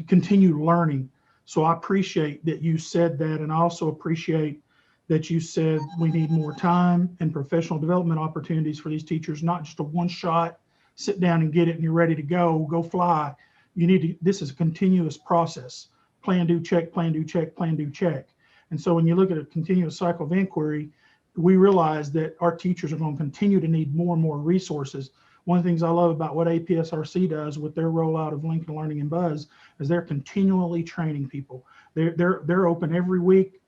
Speaker 2: continue learning. So I appreciate that you said that. And I also appreciate that you said we need more time and professional development opportunities for these teachers, not just a one shot, sit down and get it and you're ready to go fly. You need to, this is a continuous process. Plan, do, check, plan, do, check, plan, do, check. And so when you look at a continuous cycle of inquiry, we realize that our teachers are going to continue to need more and more resources. One of the things I love about what APSRC does with their rollout of Lincoln Learning and Buzz is they're continually training people. They're open every week,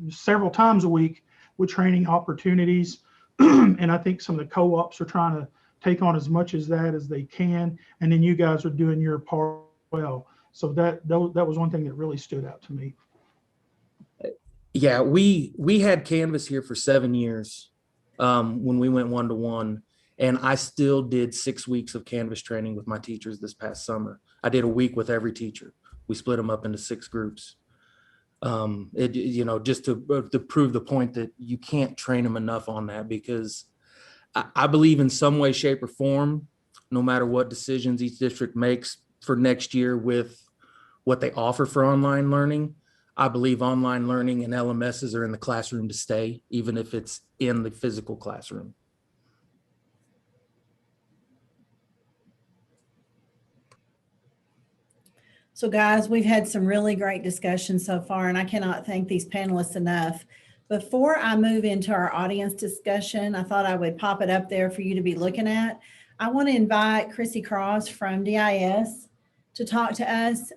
Speaker 2: several times a week, with training opportunities. And I think some of the co-ops are trying to take on as much as that as they can. And then you guys are doing your part well. So that was one thing that really stood out to me.
Speaker 7: Yeah, we had Canvas here for 7 years when we went one-to-one, and I still did 6 weeks of Canvas training with my teachers this past summer. I did a week with every teacher. We split them up into 6 groups. Just to prove the point that you can't train them enough on that, because I believe in some way, shape, or form, no matter what decisions each district makes for next year with what they offer for online learning, I believe online learning and LMSs are in the classroom to stay, even if it's in the physical classroom.
Speaker 1: So guys, we've had some really great discussions so far, and I cannot thank these panelists enough. Before I move into our audience discussion, I thought I would pop it up there for you to be looking at. I want to invite Chrissy Cross from DIS to talk to us.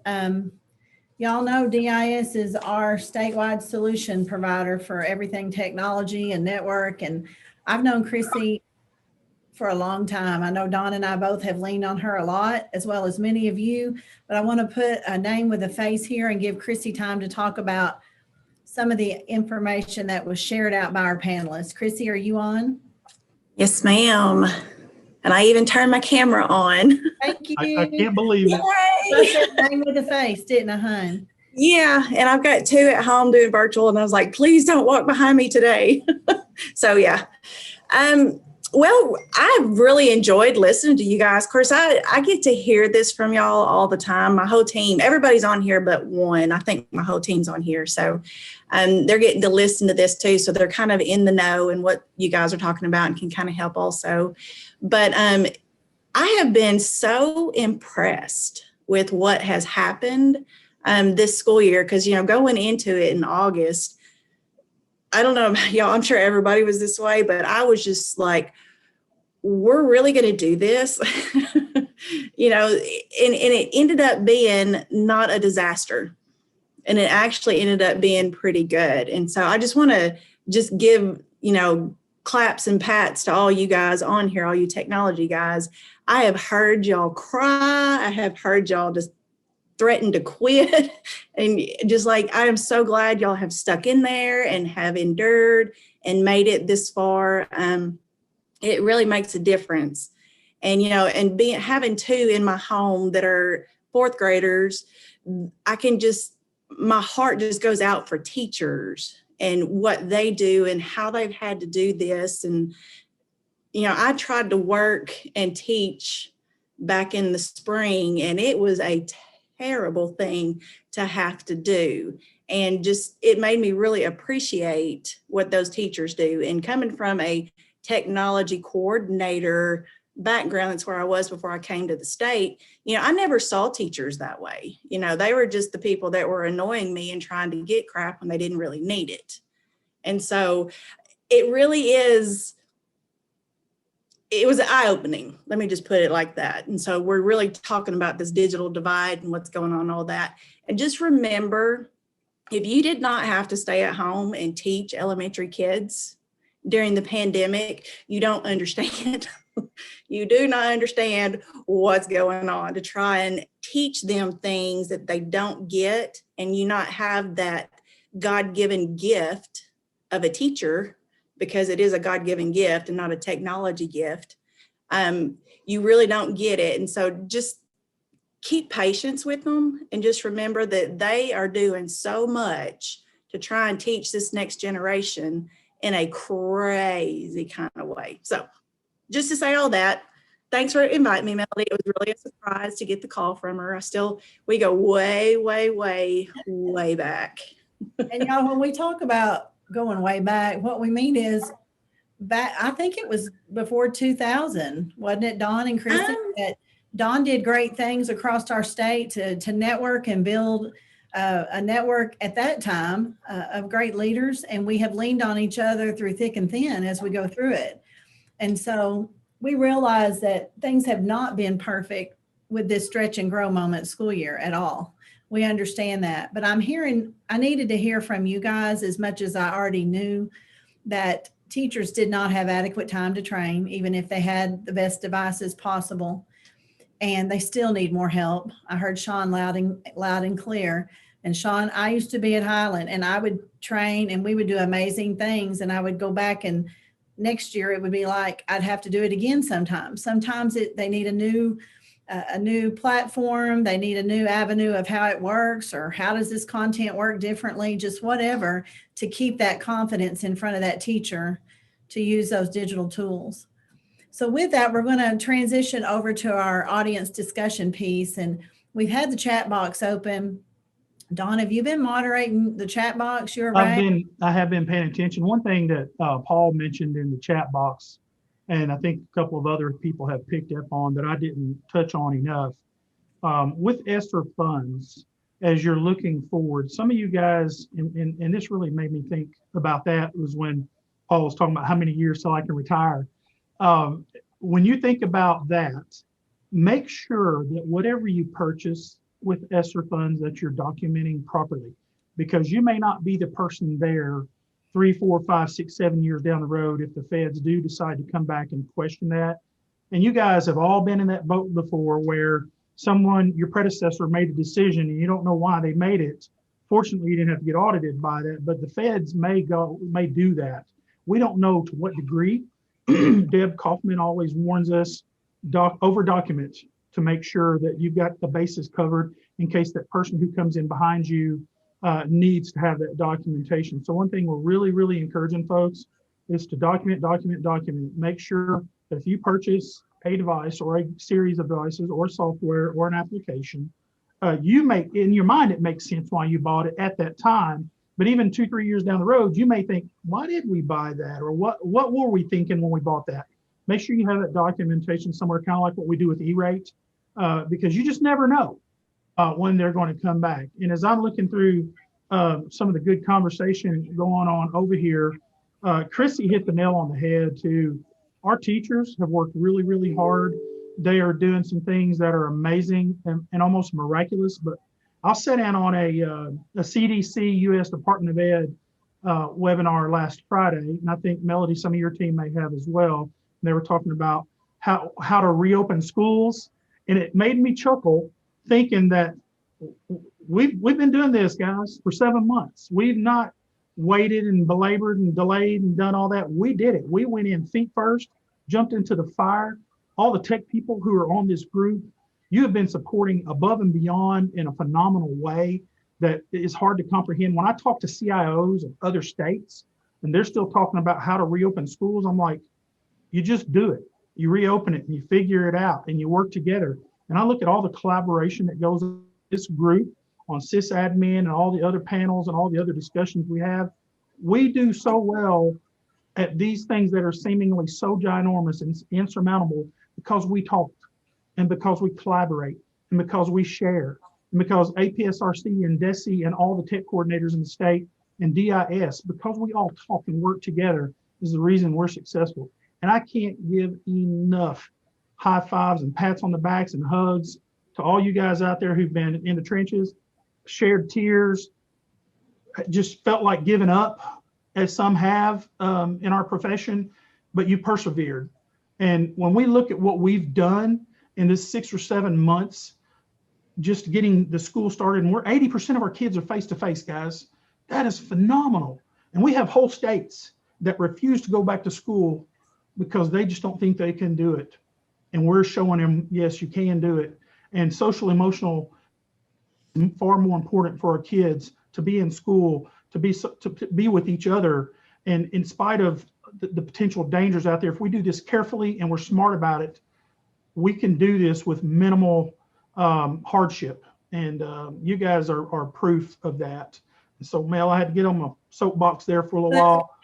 Speaker 1: Y'all know DIS is our statewide solution provider for everything technology and network. And I've known Chrissy for a long time. I know Don and I both have leaned on her a lot, as well as many of you, but I want to put a name with a face here and give Chrissy time to talk about some of the information that was shared out by our panelists. Chrissy, are you on?
Speaker 8: Yes, ma'am. And I even turned my camera on.
Speaker 1: Thank you.
Speaker 2: I can't believe it.
Speaker 1: I said name with a face, didn't I, hun?
Speaker 8: Yeah, and I've got 2 at home doing virtual, and I was like, please don't walk behind me today. So yeah. Well, I really enjoyed listening to you guys. Of course, I get to hear this from y'all all the time. My whole team, everybody's on here but one. I think my whole team's on here. So they're getting to listen to this too. So they're kind of in the know and what you guys are talking about and can kind of help also. But I have been so impressed with what has happened this school year, because, going into it in August, I don't know about y'all, I'm sure everybody was this way, but I was just like, we're really going to do this, and it ended up being not a disaster, and it actually ended up being pretty good. And so I just want to give, claps and pats to all you guys on here, all you technology guys. I have heard y'all cry. I have heard y'all just threaten to quit. And just like, I am so glad y'all have stuck in there and have endured and made it this far. It really makes a difference. And, and having 2 in my home that are 4th graders, my heart just goes out for teachers and what they do and how they've had to do this. And, I tried to work and teach back in the spring, and it was a terrible thing to have to do. And it made me really appreciate what those teachers do. And coming from a technology coordinator background, that's where I was before I came to the state, I never saw teachers that way. They were just the people that were annoying me and trying to get crap when they didn't really need it. And so it was eye-opening. Let me just put it like that. And so we're really talking about this digital divide and what's going on, all that. And just remember, if you did not have to stay at home and teach elementary kids during the pandemic, you don't understand. You do not understand what's going on, to try and teach them things that they don't get, and you not have that God-given gift of a teacher, because it is a God-given gift and not a technology gift, you really don't get it. And so just keep patience with them and just remember that they are doing so much to try and teach this next generation in a crazy kind of way. So just to say all that, thanks for inviting me, Melody. It was really a surprise to get the call from her. We go way, way, way, way back.
Speaker 1: And y'all, when we talk about going way back, what we mean is back, I think it was before 2000, wasn't it, Dawn and Chrissy? That Dawn did great things across our state to network and build a network at that time of great leaders. And we have leaned on each other through thick and thin as we go through it. And so we realize that things have not been perfect with this stretch and grow moment school year at all. We understand that, but I needed to hear from you guys as much as I already knew that teachers did not have adequate time to train, even if they had the best devices possible, and they still need more help. I heard Sean loud and clear. And Sean, I used to be at Highland and I would train and we would do amazing things, and I would go back and next year it would be like I'd have to do it again sometimes. Sometimes they need a new platform, they need a new avenue of how it works, or how does this content work differently, just whatever, to keep that confidence in front of that teacher to use those digital tools. So with that, we're going to transition over to our audience discussion piece, and we've had the chat box open. Dawn, have you been moderating the chat box?
Speaker 2: I have been paying attention. One thing that Paul mentioned in the chat box, and I think a couple of other people have picked up on that I didn't touch on enough, with ESSER funds, as you're looking forward, some of you guys, and this really made me think about that, was when Paul was talking about how many years till I can retire. When you think about that, make sure that whatever you purchase with ESSER funds that you're documenting properly, because you may not be the person there 3, 4, 5, 6, 7 years down the road if the feds do decide to come back and question that. And you guys have all been in that boat before where your predecessor made a decision and you don't know why they made it. Fortunately, you didn't have to get audited by that, but the feds may do that. We don't know to what degree. Deb Kaufman always warns us, over document to make sure that you've got the bases covered in case that person who comes in behind you needs to have that documentation. So one thing we're really, really encouraging folks is to document. Make sure that if you purchase a device or a series of devices or software or an application, in your mind, it makes sense why you bought it at that time. But even 2, 3 years down the road, you may think, why did we buy that? Or what were we thinking when we bought that? Make sure you have that documentation somewhere, kind of like what we do with E-rate, because you just never know when they're going to come back. And as I'm looking through some of the good conversation going on over here, Chrissy hit the nail on the head too. Our teachers have worked really, really hard. They are doing some things that are amazing and almost miraculous. But I'll sit down on a CDC U.S. Department of Ed webinar last Friday, and I think Melody, some of your team may have as well. And they were talking about how to reopen schools, and it made me chuckle thinking that we've been doing this, guys, for 7 months. We've not waited and belabored and delayed and done all that. We did it. We went in feet first, jumped into the fire. All the tech people who are on this group, you have been supporting above and beyond in a phenomenal way that is hard to comprehend. When I talk to CIOs of other states and they're still talking about how to reopen schools, I'm like, you just do it. You reopen it and you figure it out and you work together. And I look at all the collaboration that goes in this group on sysadmin and all the other panels and all the other discussions we have. We do so well at these things that are seemingly so ginormous and insurmountable because we talk and because we collaborate and because we share and because APSRC and DESE and all the tech coordinators in the state and DIS, because we all talk and work together is the reason we're successful. And I can't give enough high fives and pats on the backs and hugs to all you guys out there who've been in the trenches, shared tears, just felt like giving up, as some have in our profession, but you persevered. And when we look at what we've done in this 6 or 7 months, just getting the school started, and 80% of our kids are face-to-face, guys. That is phenomenal. And we have whole states that refuse to go back to school because they just don't think they can do it. And we're showing them, yes, you can do it. And social emotional, far more important for our kids to be in school, to be with each other. And in spite of the potential dangers out there, if we do this carefully and we're smart about it, we can do this with minimal hardship. And you guys are proof of that. So Mel, I had to get on my soapbox there for a little while.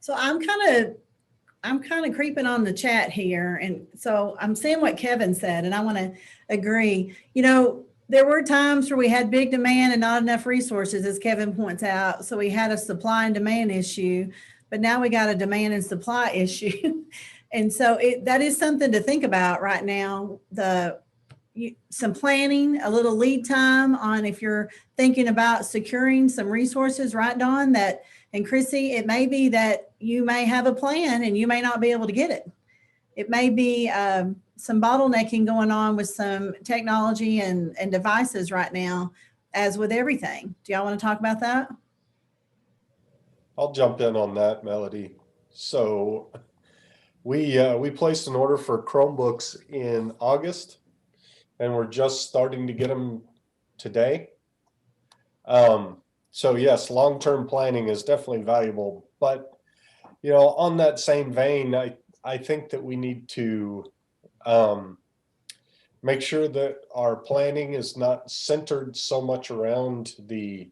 Speaker 1: So I'm kind of creeping on the chat here. And so I'm seeing what Kevin said, and I want to agree. You know, there were times where we had big demand and not enough resources, as Kevin points out. So we had a supply and demand issue, but now we got a demand and supply issue. And so that is something to think about right now. Some planning, a little lead time on if you're thinking about securing some resources, right, Dawn? And Chrissy, it may be that you may have a plan and you may not be able to get it. It may be some bottlenecking going on with some technology and devices right now, as with everything. Do y'all want to talk about that?
Speaker 3: I'll jump in on that, Melody. So we placed an order for Chromebooks in August, and we're just starting to get them today. So yes, long-term planning is definitely valuable, but you know, on that same vein, I think that we need to make sure that our planning is not centered so much around the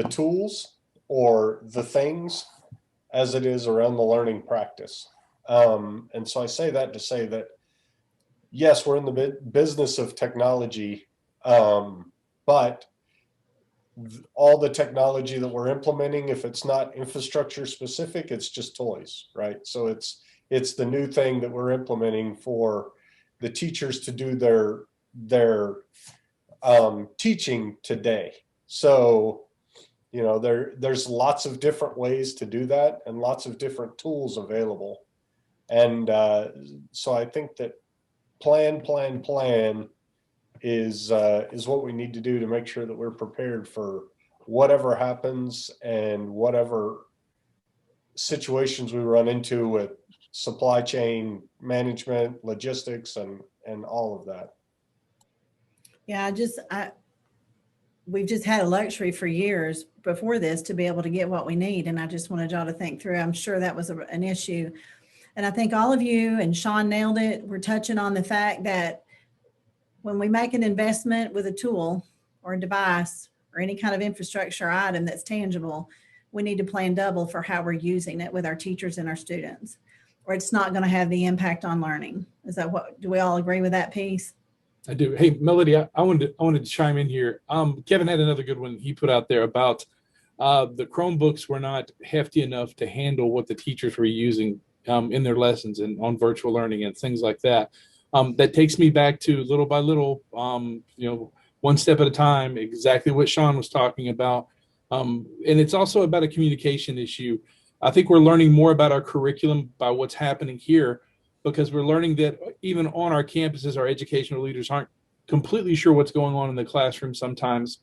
Speaker 3: tools or the things as it is around the learning practice. And so I say that to say that, yes, we're in the business of technology, but all the technology that we're implementing, if it's not infrastructure specific, it's just toys, right? So it's the new thing that we're implementing for the teachers to do their teaching today. So, you know, there's lots of different ways to do that and lots of different tools available. And so I think that plan is what we need to do to make sure that we're prepared for whatever happens and whatever situations we run into with supply chain management, logistics, and all of that.
Speaker 1: Yeah, we've just had a luxury for years before this to be able to get what we need. And I just wanted y'all to think through. I'm sure that was an issue. And I think all of you, and Sean nailed it, we're touching on the fact that when we make an investment with a tool or a device or any kind of infrastructure item that's tangible, we need to plan double for how we're using it with our teachers and our students, or it's not going to have the impact on learning. Do we all agree with that piece?
Speaker 4: I do. Hey, Melody, I wanted to chime in here. Kevin had another good one he put out there about the Chromebooks were not hefty enough to handle what the teachers were using in their lessons and on virtual learning and things like that. That takes me back to little by little, you know, one step at a time, exactly what Sean was talking about. And it's also about a communication issue. I think we're learning more about our curriculum by what's happening here, because we're learning that even on our campuses, our educational leaders aren't completely sure what's going on in the classroom sometimes.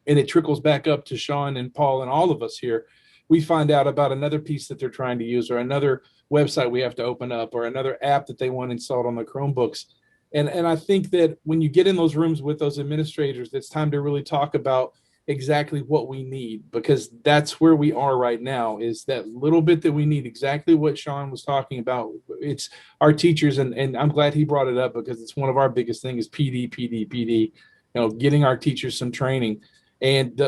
Speaker 4: And it trickles back up to Sean and Paul and all of us here. We find out about another piece that they're trying to use, or another website we have to open up, or another app that they want installed on the Chromebooks. And I think that when you get in those rooms with those administrators, it's time to really talk about exactly what we need, because that's where we are right now, is that little bit that we need, exactly what Sean was talking about. It's our teachers, and I'm glad he brought it up, because it's one of our biggest things is PD, you know, getting our teachers some training. And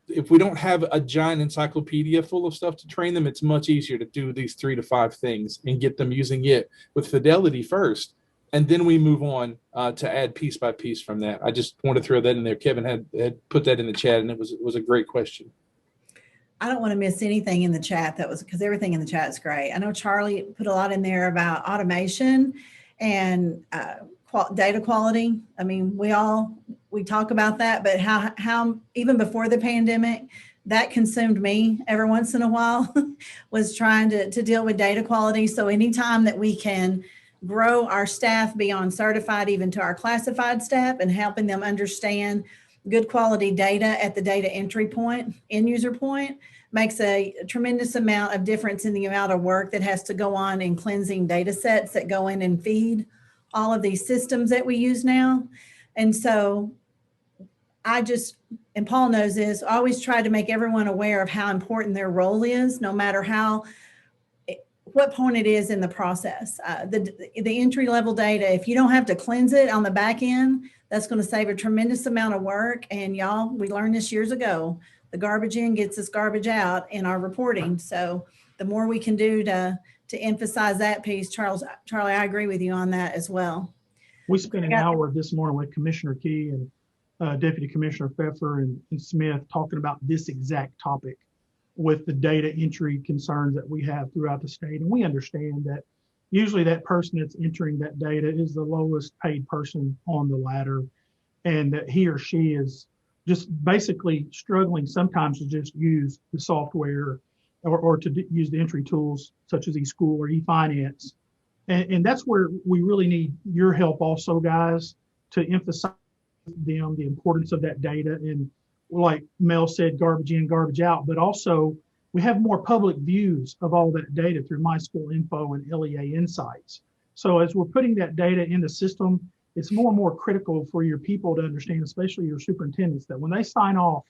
Speaker 4: if we don't have a giant encyclopedia full of stuff to train them, it's much easier to do these 3 to 5 things and get them using it with fidelity first. And then we move on to add piece by piece from that. I just want to throw that in there. Kevin had put that in the chat, and it was a great question.
Speaker 1: I don't want to miss anything in the chat because everything in the chat is great. I know Charlie put a lot in there about automation and data quality. I mean, we talk about that, but how even before the pandemic, that consumed me every once in a while was trying to deal with data quality. So anytime that we can grow our staff beyond certified, even to our classified staff, and helping them understand good quality data at the data entry point, end user point, makes a tremendous amount of difference in the amount of work that has to go on in cleansing data sets that go in and feed all of these systems that we use now. And so and Paul knows this, I always try to make everyone aware of how important their role is, no matter what point it is in the process. The entry level data, if you don't have to cleanse it on the back end, that's going to save a tremendous amount of work. And y'all, we learned this years ago, the garbage in gets us garbage out in our reporting. So the more we can do to emphasize that piece, Charlie, I agree with you on that as well.
Speaker 2: We spent an hour this morning with Commissioner Key and Deputy Commissioner Pfeffer and Smith talking about this exact topic with the data entry concerns that we have throughout the state. And we understand that usually that person that's entering that data is the lowest paid person on the ladder, and that he or she is just basically struggling sometimes to just use the software or to use the entry tools such as eSchool or eFinance. And that's where we really need your help also, guys, to emphasize them the importance of that data. And like Mel said, garbage in, garbage out, but also we have more public views of all that data through My School Info and LEA Insights. So as we're putting that data in the system, it's more and more critical for your people to understand, especially your superintendents, that when they sign off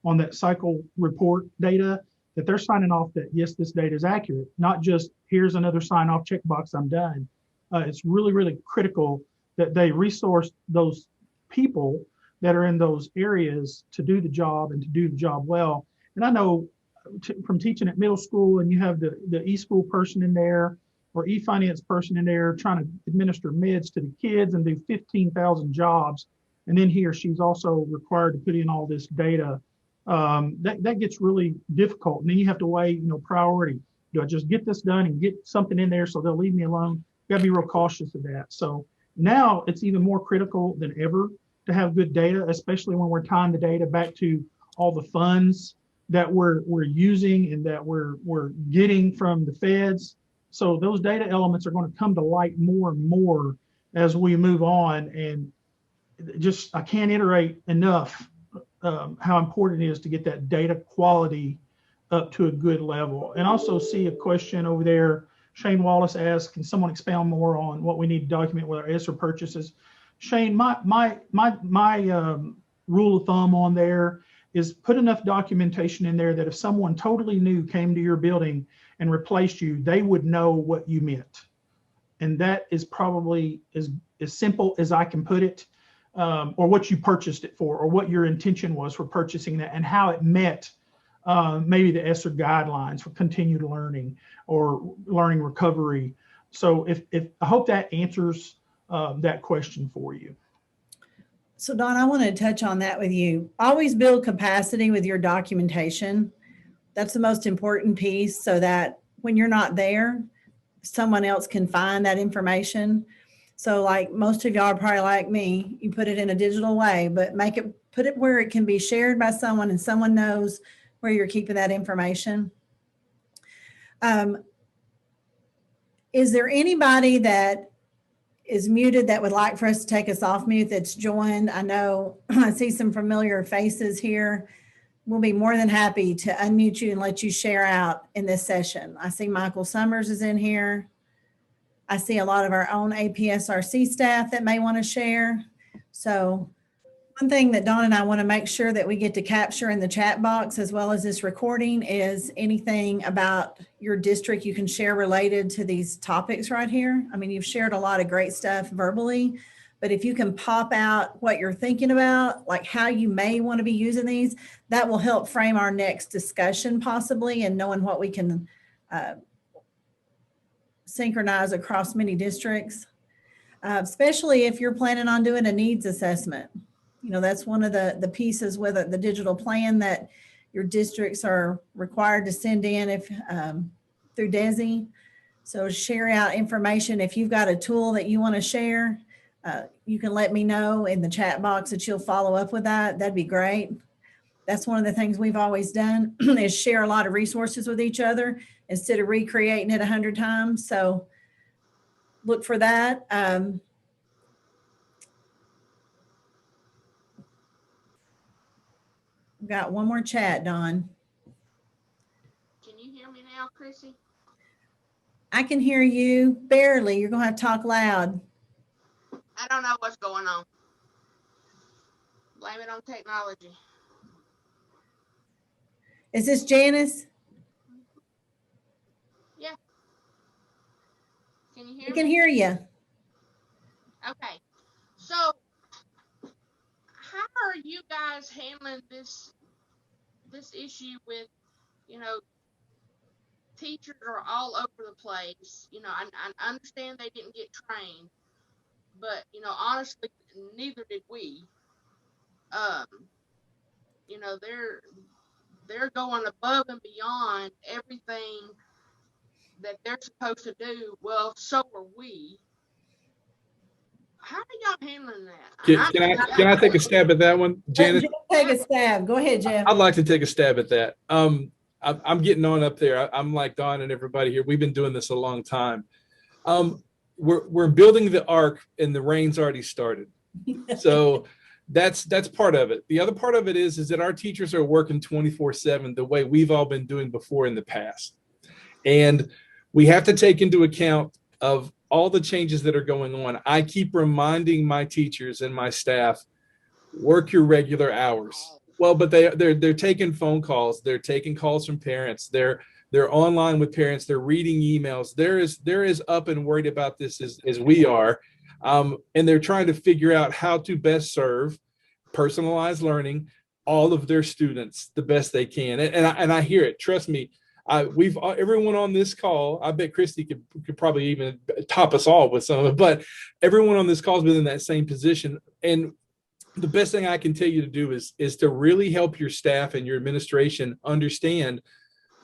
Speaker 2: on that cycle report data, that they're signing off that, yes, this data is accurate, not just here's another sign off checkbox, I'm done. It's really, really critical that they resource those people that are in those areas to do the job and to do the job well. And I know from teaching at middle school, and you have the eSchool person in there or eFinance person in there trying to administer meds to the kids and do 15,000 jobs. And then he or she's also required to put in all this data. That gets really difficult. And then you have to weigh, priority. Do I just get this done and get something in there so they'll leave me alone? You gotta be real cautious of that. So now it's even more critical than ever to have good data, especially when we're tying the data back to all the funds that we're using and that we're getting from the feds. So those data elements are going to come to light more and more as we move on. And just, I can't iterate enough how important it is to get that data quality up to a good level. And also see a question over there. Shane Wallace asked, can someone expound more on what we need to document with our ESSER purchases? Shane, my rule of thumb on there is put enough documentation in there that if someone totally new came to your building and replaced you, they would know what you meant. And that is probably as simple as I can put it, or what you purchased it for, or what your intention was for purchasing that, and how it met maybe the ESSER guidelines for continued learning or learning recovery. So if I hope that answers that question for you.
Speaker 1: So Don, I want to touch on that with you. Always build capacity with your documentation. That's the most important piece, so that when you're not there, someone else can find that information. So like most of y'all are probably like me, you put it in a digital way, but put it where it can be shared by someone and someone knows where you're keeping that information. Is there anybody that is muted that would like for us to take us off mute that's joined? I know I see some familiar faces here. We'll be more than happy to unmute you and let you share out in this session. I see Michael Summers is in here. I see a lot of our own APSRC staff that may want to share. So one thing that Dawn and I want to make sure that we get to capture in the chat box as well as this recording is anything about your district you can share related to these topics right here. I mean, you've shared a lot of great stuff verbally, but if you can pop out what you're thinking about, like how you may want to be using these, that will help frame our next discussion possibly, and knowing what we can synchronize across many districts, especially if you're planning on doing a needs assessment. That's one of the pieces with the digital plan that your districts are required to send in through DESE. So share out information. If you've got a tool that you want to share, you can let me know in the chat box that you'll follow up with that. That'd be great. That's one of the things we've always done is share a lot of resources with each other instead of recreating it 100 times. So look for that. We've got one more chat, Don.
Speaker 9: Can you hear me now, Chrissy?
Speaker 1: I can hear you barely. You're gonna have to talk loud.
Speaker 9: I don't know what's going on. Blame it on technology.
Speaker 1: Is this Janice?
Speaker 9: Yeah. Can you hear
Speaker 1: We
Speaker 9: me?
Speaker 1: can hear you.
Speaker 9: Okay. So how are you guys handling this issue with, you know, teachers are all over the place? You know, I understand they didn't get trained, but you know, honestly, neither did we. You know, they're going above and beyond everything that they're supposed to do. Well, so are we. How are y'all handling that?
Speaker 4: Can I take a stab at that one,
Speaker 1: Let
Speaker 4: Janice?
Speaker 1: Jeff take a stab. Go ahead, Jeff.
Speaker 4: I'd like to take a stab at that. I'm getting on up there. I'm like Don and everybody here. We've been doing this a long time. We're building the ark, and the rain's already started. So that's part of it. The other part of it is that our teachers are working 24/7 the way we've all been doing before in the past, and we have to take into account of all the changes that are going on. I keep reminding my teachers and my staff, work your regular hours. Well, but they're taking phone calls, they're taking calls from parents, they're online with parents, they're reading emails. They're as up and worried about this as we are, and they're trying to figure out how to best serve personalized learning all of their students the best they can. And I hear it. Trust me. We've everyone on this call. I bet Christy could probably even top us all with some of it. But everyone on this call has been in that same position. And the best thing I can tell you to do is to really help your staff and your administration understand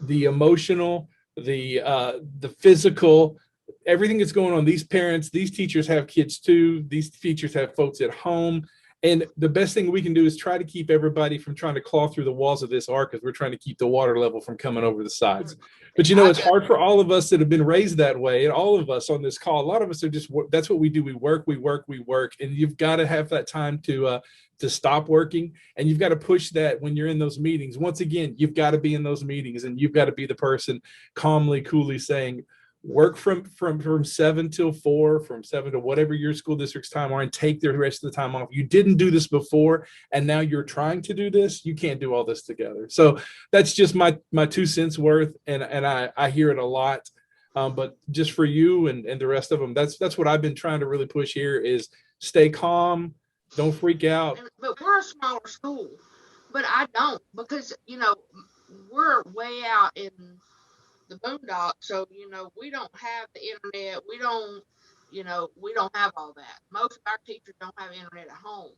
Speaker 4: the emotional, the physical, everything that's going on. These parents, these teachers have kids too. These teachers have folks at home. And the best thing we can do is try to keep everybody from trying to claw through the walls of this ark, because we're trying to keep the water level from coming over the sides. But you know, it's hard for all of us that have been raised that way, and all of us on this call. A lot of us are just, that's what we do. We work, and you've got to have that time to stop working, and you've got to push that when you're in those meetings. Once again, you've got to be in those meetings, and you've got to be the person calmly, coolly saying, work from 7 till 4, from 7 to whatever your school district's time are, and take the rest of the time off. You didn't do this before, and now you're trying to do this. You can't do all this together. So that's just my 2 cents worth, and I hear it a lot. But just for you and the rest of them, that's what I've been trying to really push here is stay calm, don't freak out.
Speaker 9: But we're a smaller school, but I don't, because you know we're way out in the boondocks, so you know we don't have the internet. We don't have all that. Most of our teachers don't have internet at home,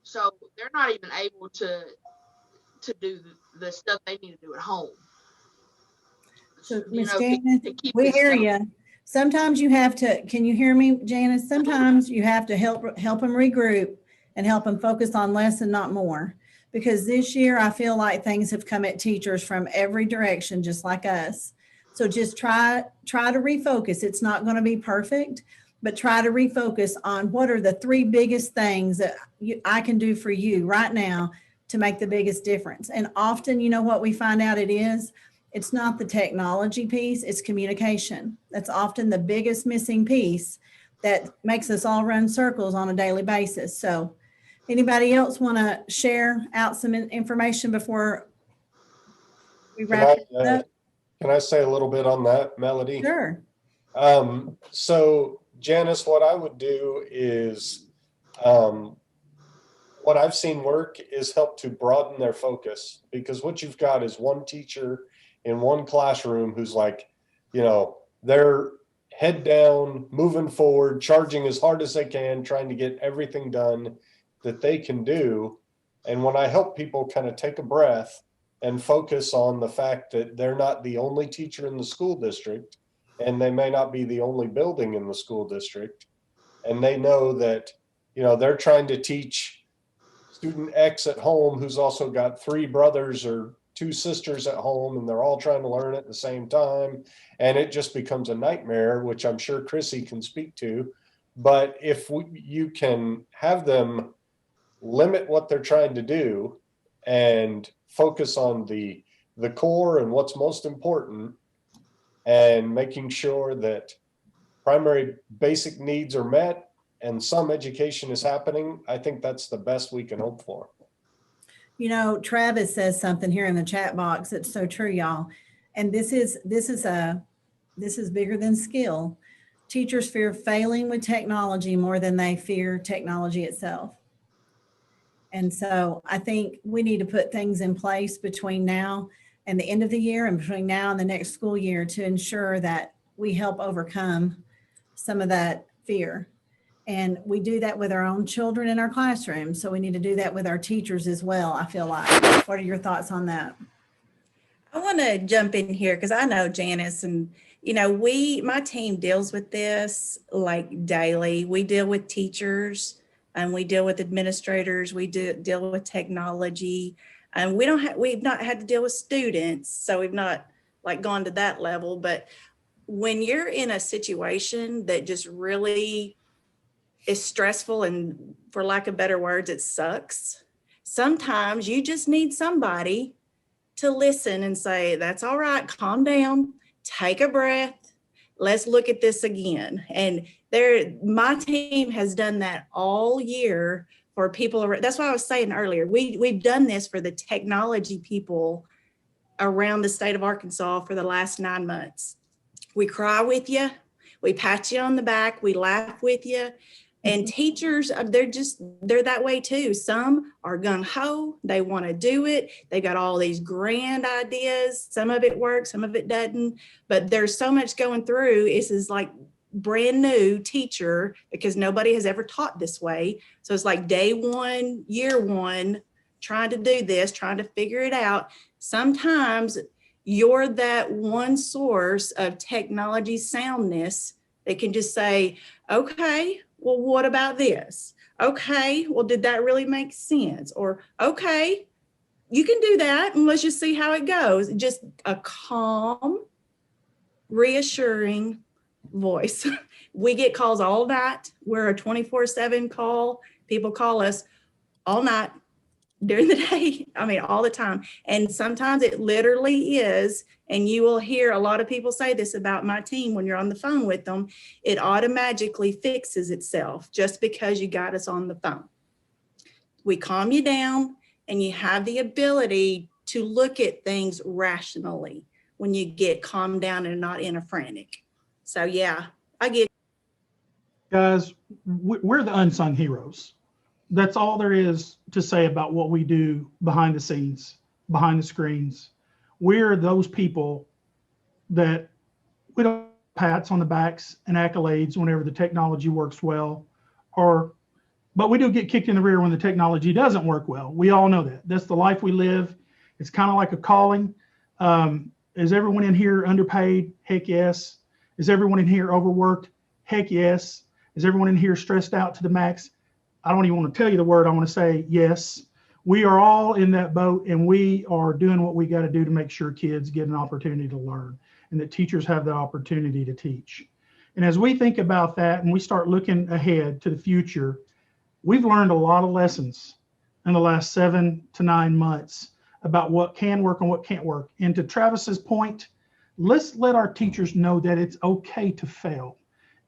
Speaker 9: so they're not even able to do the stuff they need to do at home.
Speaker 1: So, Ms. Janice, we hear you. Sometimes you have to. Can you hear me, Janice? Sometimes you have to help them regroup and help them focus on less and not more. Because this year I feel like things have come at teachers from every direction, just like us. So just try to refocus. It's not going to be perfect, but try to refocus on what are the 3 biggest things that I can do for you right now to make the biggest difference. And often, you know what we find out it's not the technology piece, it's communication. That's often the biggest missing piece that makes us all run circles on a daily basis. So anybody else want to share out some information before we wrap it up?
Speaker 3: Can I say a little bit on that, Melody?
Speaker 1: Sure.
Speaker 3: So Janice, what I would do is, what I've seen work is help to broaden their focus, because what you've got is one teacher in one classroom who's like, you know, they're head down, moving forward, charging as hard as they can, trying to get everything done that they can do. And when I help people kind of take a breath and focus on the fact that they're not the only teacher in the school district, and they may not be the only building in the school district, and they know that, you know, they're trying to teach student X at home who's also got 3 brothers or 2 sisters at home, and they're all trying to learn at the same time, and it just becomes a nightmare, which I'm sure Chrissy can speak to. But if you can have them limit what they're trying to do and focus on the core and what's most important, and making sure that primary basic needs are met and some education is happening, I think that's the best we can hope for.
Speaker 1: You know, Travis says something here in the chat box that's so true, y'all. And this is bigger than skill. Teachers fear failing with technology more than they fear technology itself. And so I think we need to put things in place between now and the end of the year and between now and the next school year to ensure that we help overcome some of that fear. And we do that with our own children in our classrooms. So we need to do that with our teachers as well, I feel like. What are your thoughts on that?
Speaker 8: I want to jump in here because I know Janice and, you know, my team deals with this like daily. We deal with teachers and we deal with administrators. We deal with technology, and we've not had to deal with students. So we've not like gone to that level. But when you're in a situation that just really is stressful, and for lack of better words, it sucks, sometimes you just need somebody to listen and say, that's all right, calm down, take a breath, let's look at this again. And my team has done that all year for people. That's what I was saying earlier. We've done this for the technology people around the state of Arkansas for the last 9 months. We cry with you, we pat you on the back, we laugh with you. And teachers, they're that way too. Some are gung-ho, they want to do it. They got all these grand ideas. Some of it works, some of it doesn't, but there's so much going through. This is like brand new teacher because nobody has ever taught this way. So it's like day one, year one, trying to do this, trying to figure it out. Sometimes you're that one source of technology soundness that can just say, okay, well, what about this? Okay, well, did that really make sense? Or, okay, you can do that and let's just see how it goes. Just a calm, reassuring voice. We get calls all night. We're a 24/7 call. People call us all night, during the day, I mean, all the time. And sometimes it literally is, and you will hear a lot of people say this about my team when you're on the phone with them, it automatically fixes itself just because you got us on the phone. We calm you down and you have the ability to look at things rationally when you get calmed down and not in a frantic. So yeah, I get.
Speaker 2: Guys, we're the unsung heroes. That's all there is to say about what we do behind the scenes, behind the screens. We're those people that we don't pats on the backs and accolades whenever the technology works well, but we do get kicked in the rear when the technology doesn't work well. We all know that. That's the life we live. It's kind of like a calling. Is everyone in here underpaid? Heck yes. Is everyone in here overworked? Heck yes. Is everyone in here stressed out to the max? I don't even want to tell you the word. I want to say yes. We are all in that boat, and we are doing what we got to do to make sure kids get an opportunity to learn and that teachers have the opportunity to teach. And as we think about that and we start looking ahead to the future, we've learned a lot of lessons in the last 7 to 9 months about what can work and what can't work. And to Travis's point, let's let our teachers know that it's okay to fail.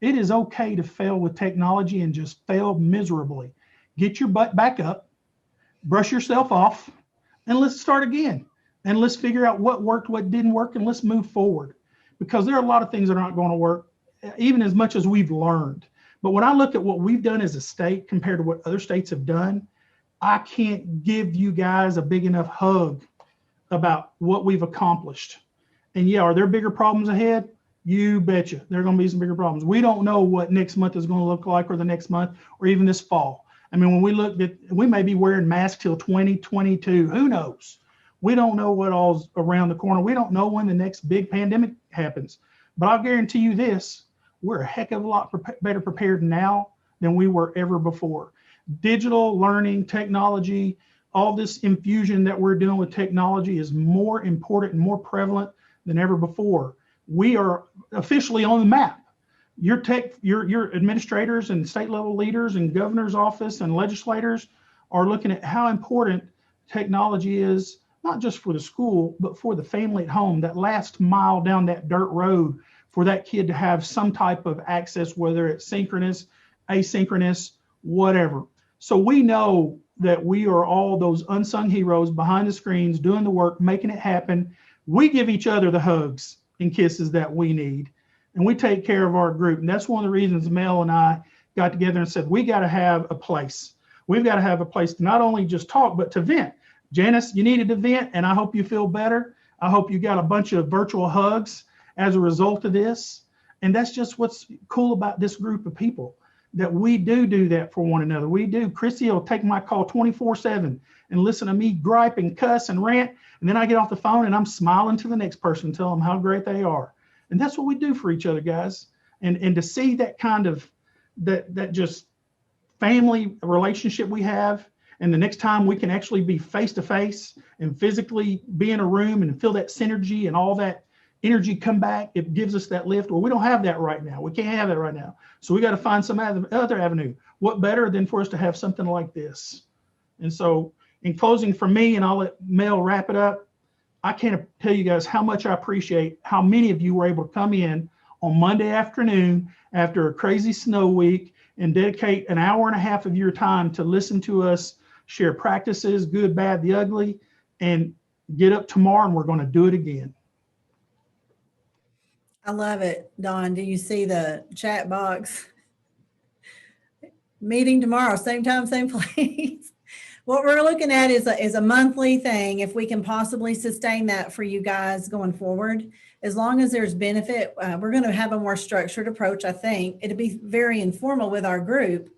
Speaker 2: It is okay to fail with technology and just fail miserably. Get your butt back up, brush yourself off, and let's start again. And let's figure out what worked, what didn't work, and let's move forward. Because there are a lot of things that are not going to work, even as much as we've learned. But when I look at what we've done as a state compared to what other states have done, I can't give you guys a big enough hug about what we've accomplished. And yeah, are there bigger problems ahead? You betcha. There are going to be some bigger problems. We don't know what next month is going to look like, or the next month, or even this fall. I mean, when we look at, we may be wearing masks till 2022. Who knows? We don't know what all's around the corner. We don't know when the next big pandemic happens. But I'll guarantee you this, we're a heck of a lot better prepared now than we were ever before. Digital learning, technology, all this infusion that we're doing with technology is more important and more prevalent than ever before. We are officially on the map. Your administrators and state level leaders and governor's office and legislators are looking at how important technology is, not just for the school, but for the family at home, that last mile down that dirt road for that kid to have some type of access, whether it's synchronous, asynchronous, whatever. So we know that we are all those unsung heroes behind the screens doing the work, making it happen. We give each other the hugs and kisses that we need, and we take care of our group. And that's one of the reasons Mel and I got together and said, we got to have a place. We've got to have a place to not only just talk, but to vent. Janice, you needed to vent, and I hope you feel better. I hope you got a bunch of virtual hugs as a result of this. And that's just what's cool about this group of people, that we do that for one another. We do. Chrissy will take my call 24/7 and listen to me gripe and cuss and rant. And then I get off the phone and I'm smiling to the next person, tell them how great they are. And that's what we do for each other, guys. And to see that kind of, that just family relationship we have, and the next time we can actually be face to face and physically be in a room and feel that synergy and all that energy come back, it gives us that lift. Well, we don't have that right now. We can't have that right now. So we got to find some other avenue. What better than for us to have something like this? And so in closing for me, and I'll let Mel wrap it up, I can't tell you guys how much I appreciate how many of you were able to come in on Monday afternoon after a crazy snow week and dedicate an hour and a half of your time to listen to us share practices, good, bad, the ugly, and get up tomorrow and we're going to do it again.
Speaker 1: I love it. Dawn, do you see the chat box? Meeting tomorrow, same time, same place. What we're looking at is a monthly thing. If we can possibly sustain that for you guys going forward, as long as there's benefit, we're going to have a more structured approach. I think it'll be very informal with our group,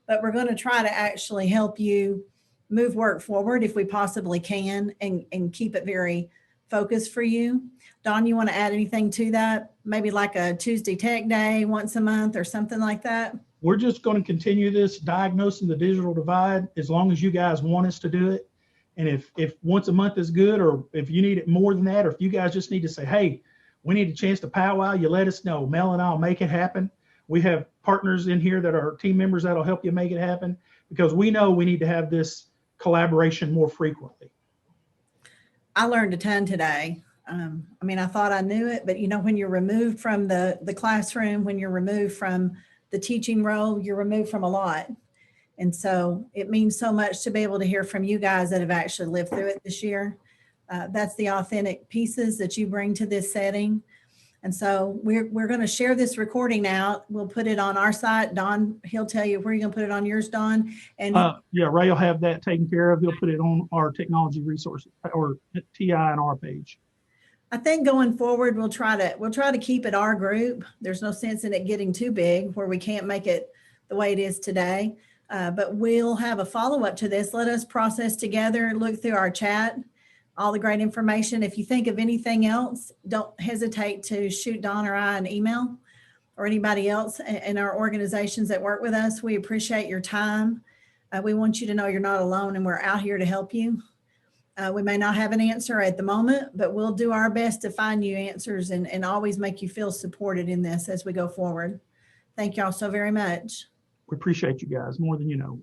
Speaker 1: but we're going to try to actually help you move work forward if we possibly can, and keep it very focused for you. Dawn, you want to add anything to that? Maybe like a Tuesday Tech Day once a month or something like that?
Speaker 2: We're just going to continue this diagnosing the digital divide as long as you guys want us to do it. And if once a month is good, or if you need it more than that, or if you guys just need to say, hey, we need a chance to powwow, you let us know. Mel and I'll make it happen. We have partners in here that are team members that'll help you make it happen, because we know we need to have this collaboration more frequently.
Speaker 1: I learned a ton today. I mean, I thought I knew it, but you know, when you're removed from the classroom, when you're removed from the teaching role, you're removed from a lot. And so it means so much to be able to hear from you guys that have actually lived through it this year. That's the authentic pieces that you bring to this setting. And so we're going to share this recording now. We'll put it on our site. Don, he'll tell you where you're going to put it on yours, Don. And
Speaker 2: yeah, Ray will have that taken care of. He'll put it on our technology resources or TI and our page.
Speaker 1: I think going forward, we'll try to keep it our group. There's no sense in it getting too big where we can't make it the way it is today. But we'll have a follow-up to this. Let us process together, look through our chat, all the great information. If you think of anything else, don't hesitate to shoot Don or I an email, or anybody else in our organizations that work with us. We appreciate your time. We want you to know you're not alone, and we're out here to help you. We may not have an answer at the moment, but we'll do our best to find you answers and always make you feel supported in this as we go forward. Thank y'all so very much.
Speaker 2: We appreciate you guys more than you know.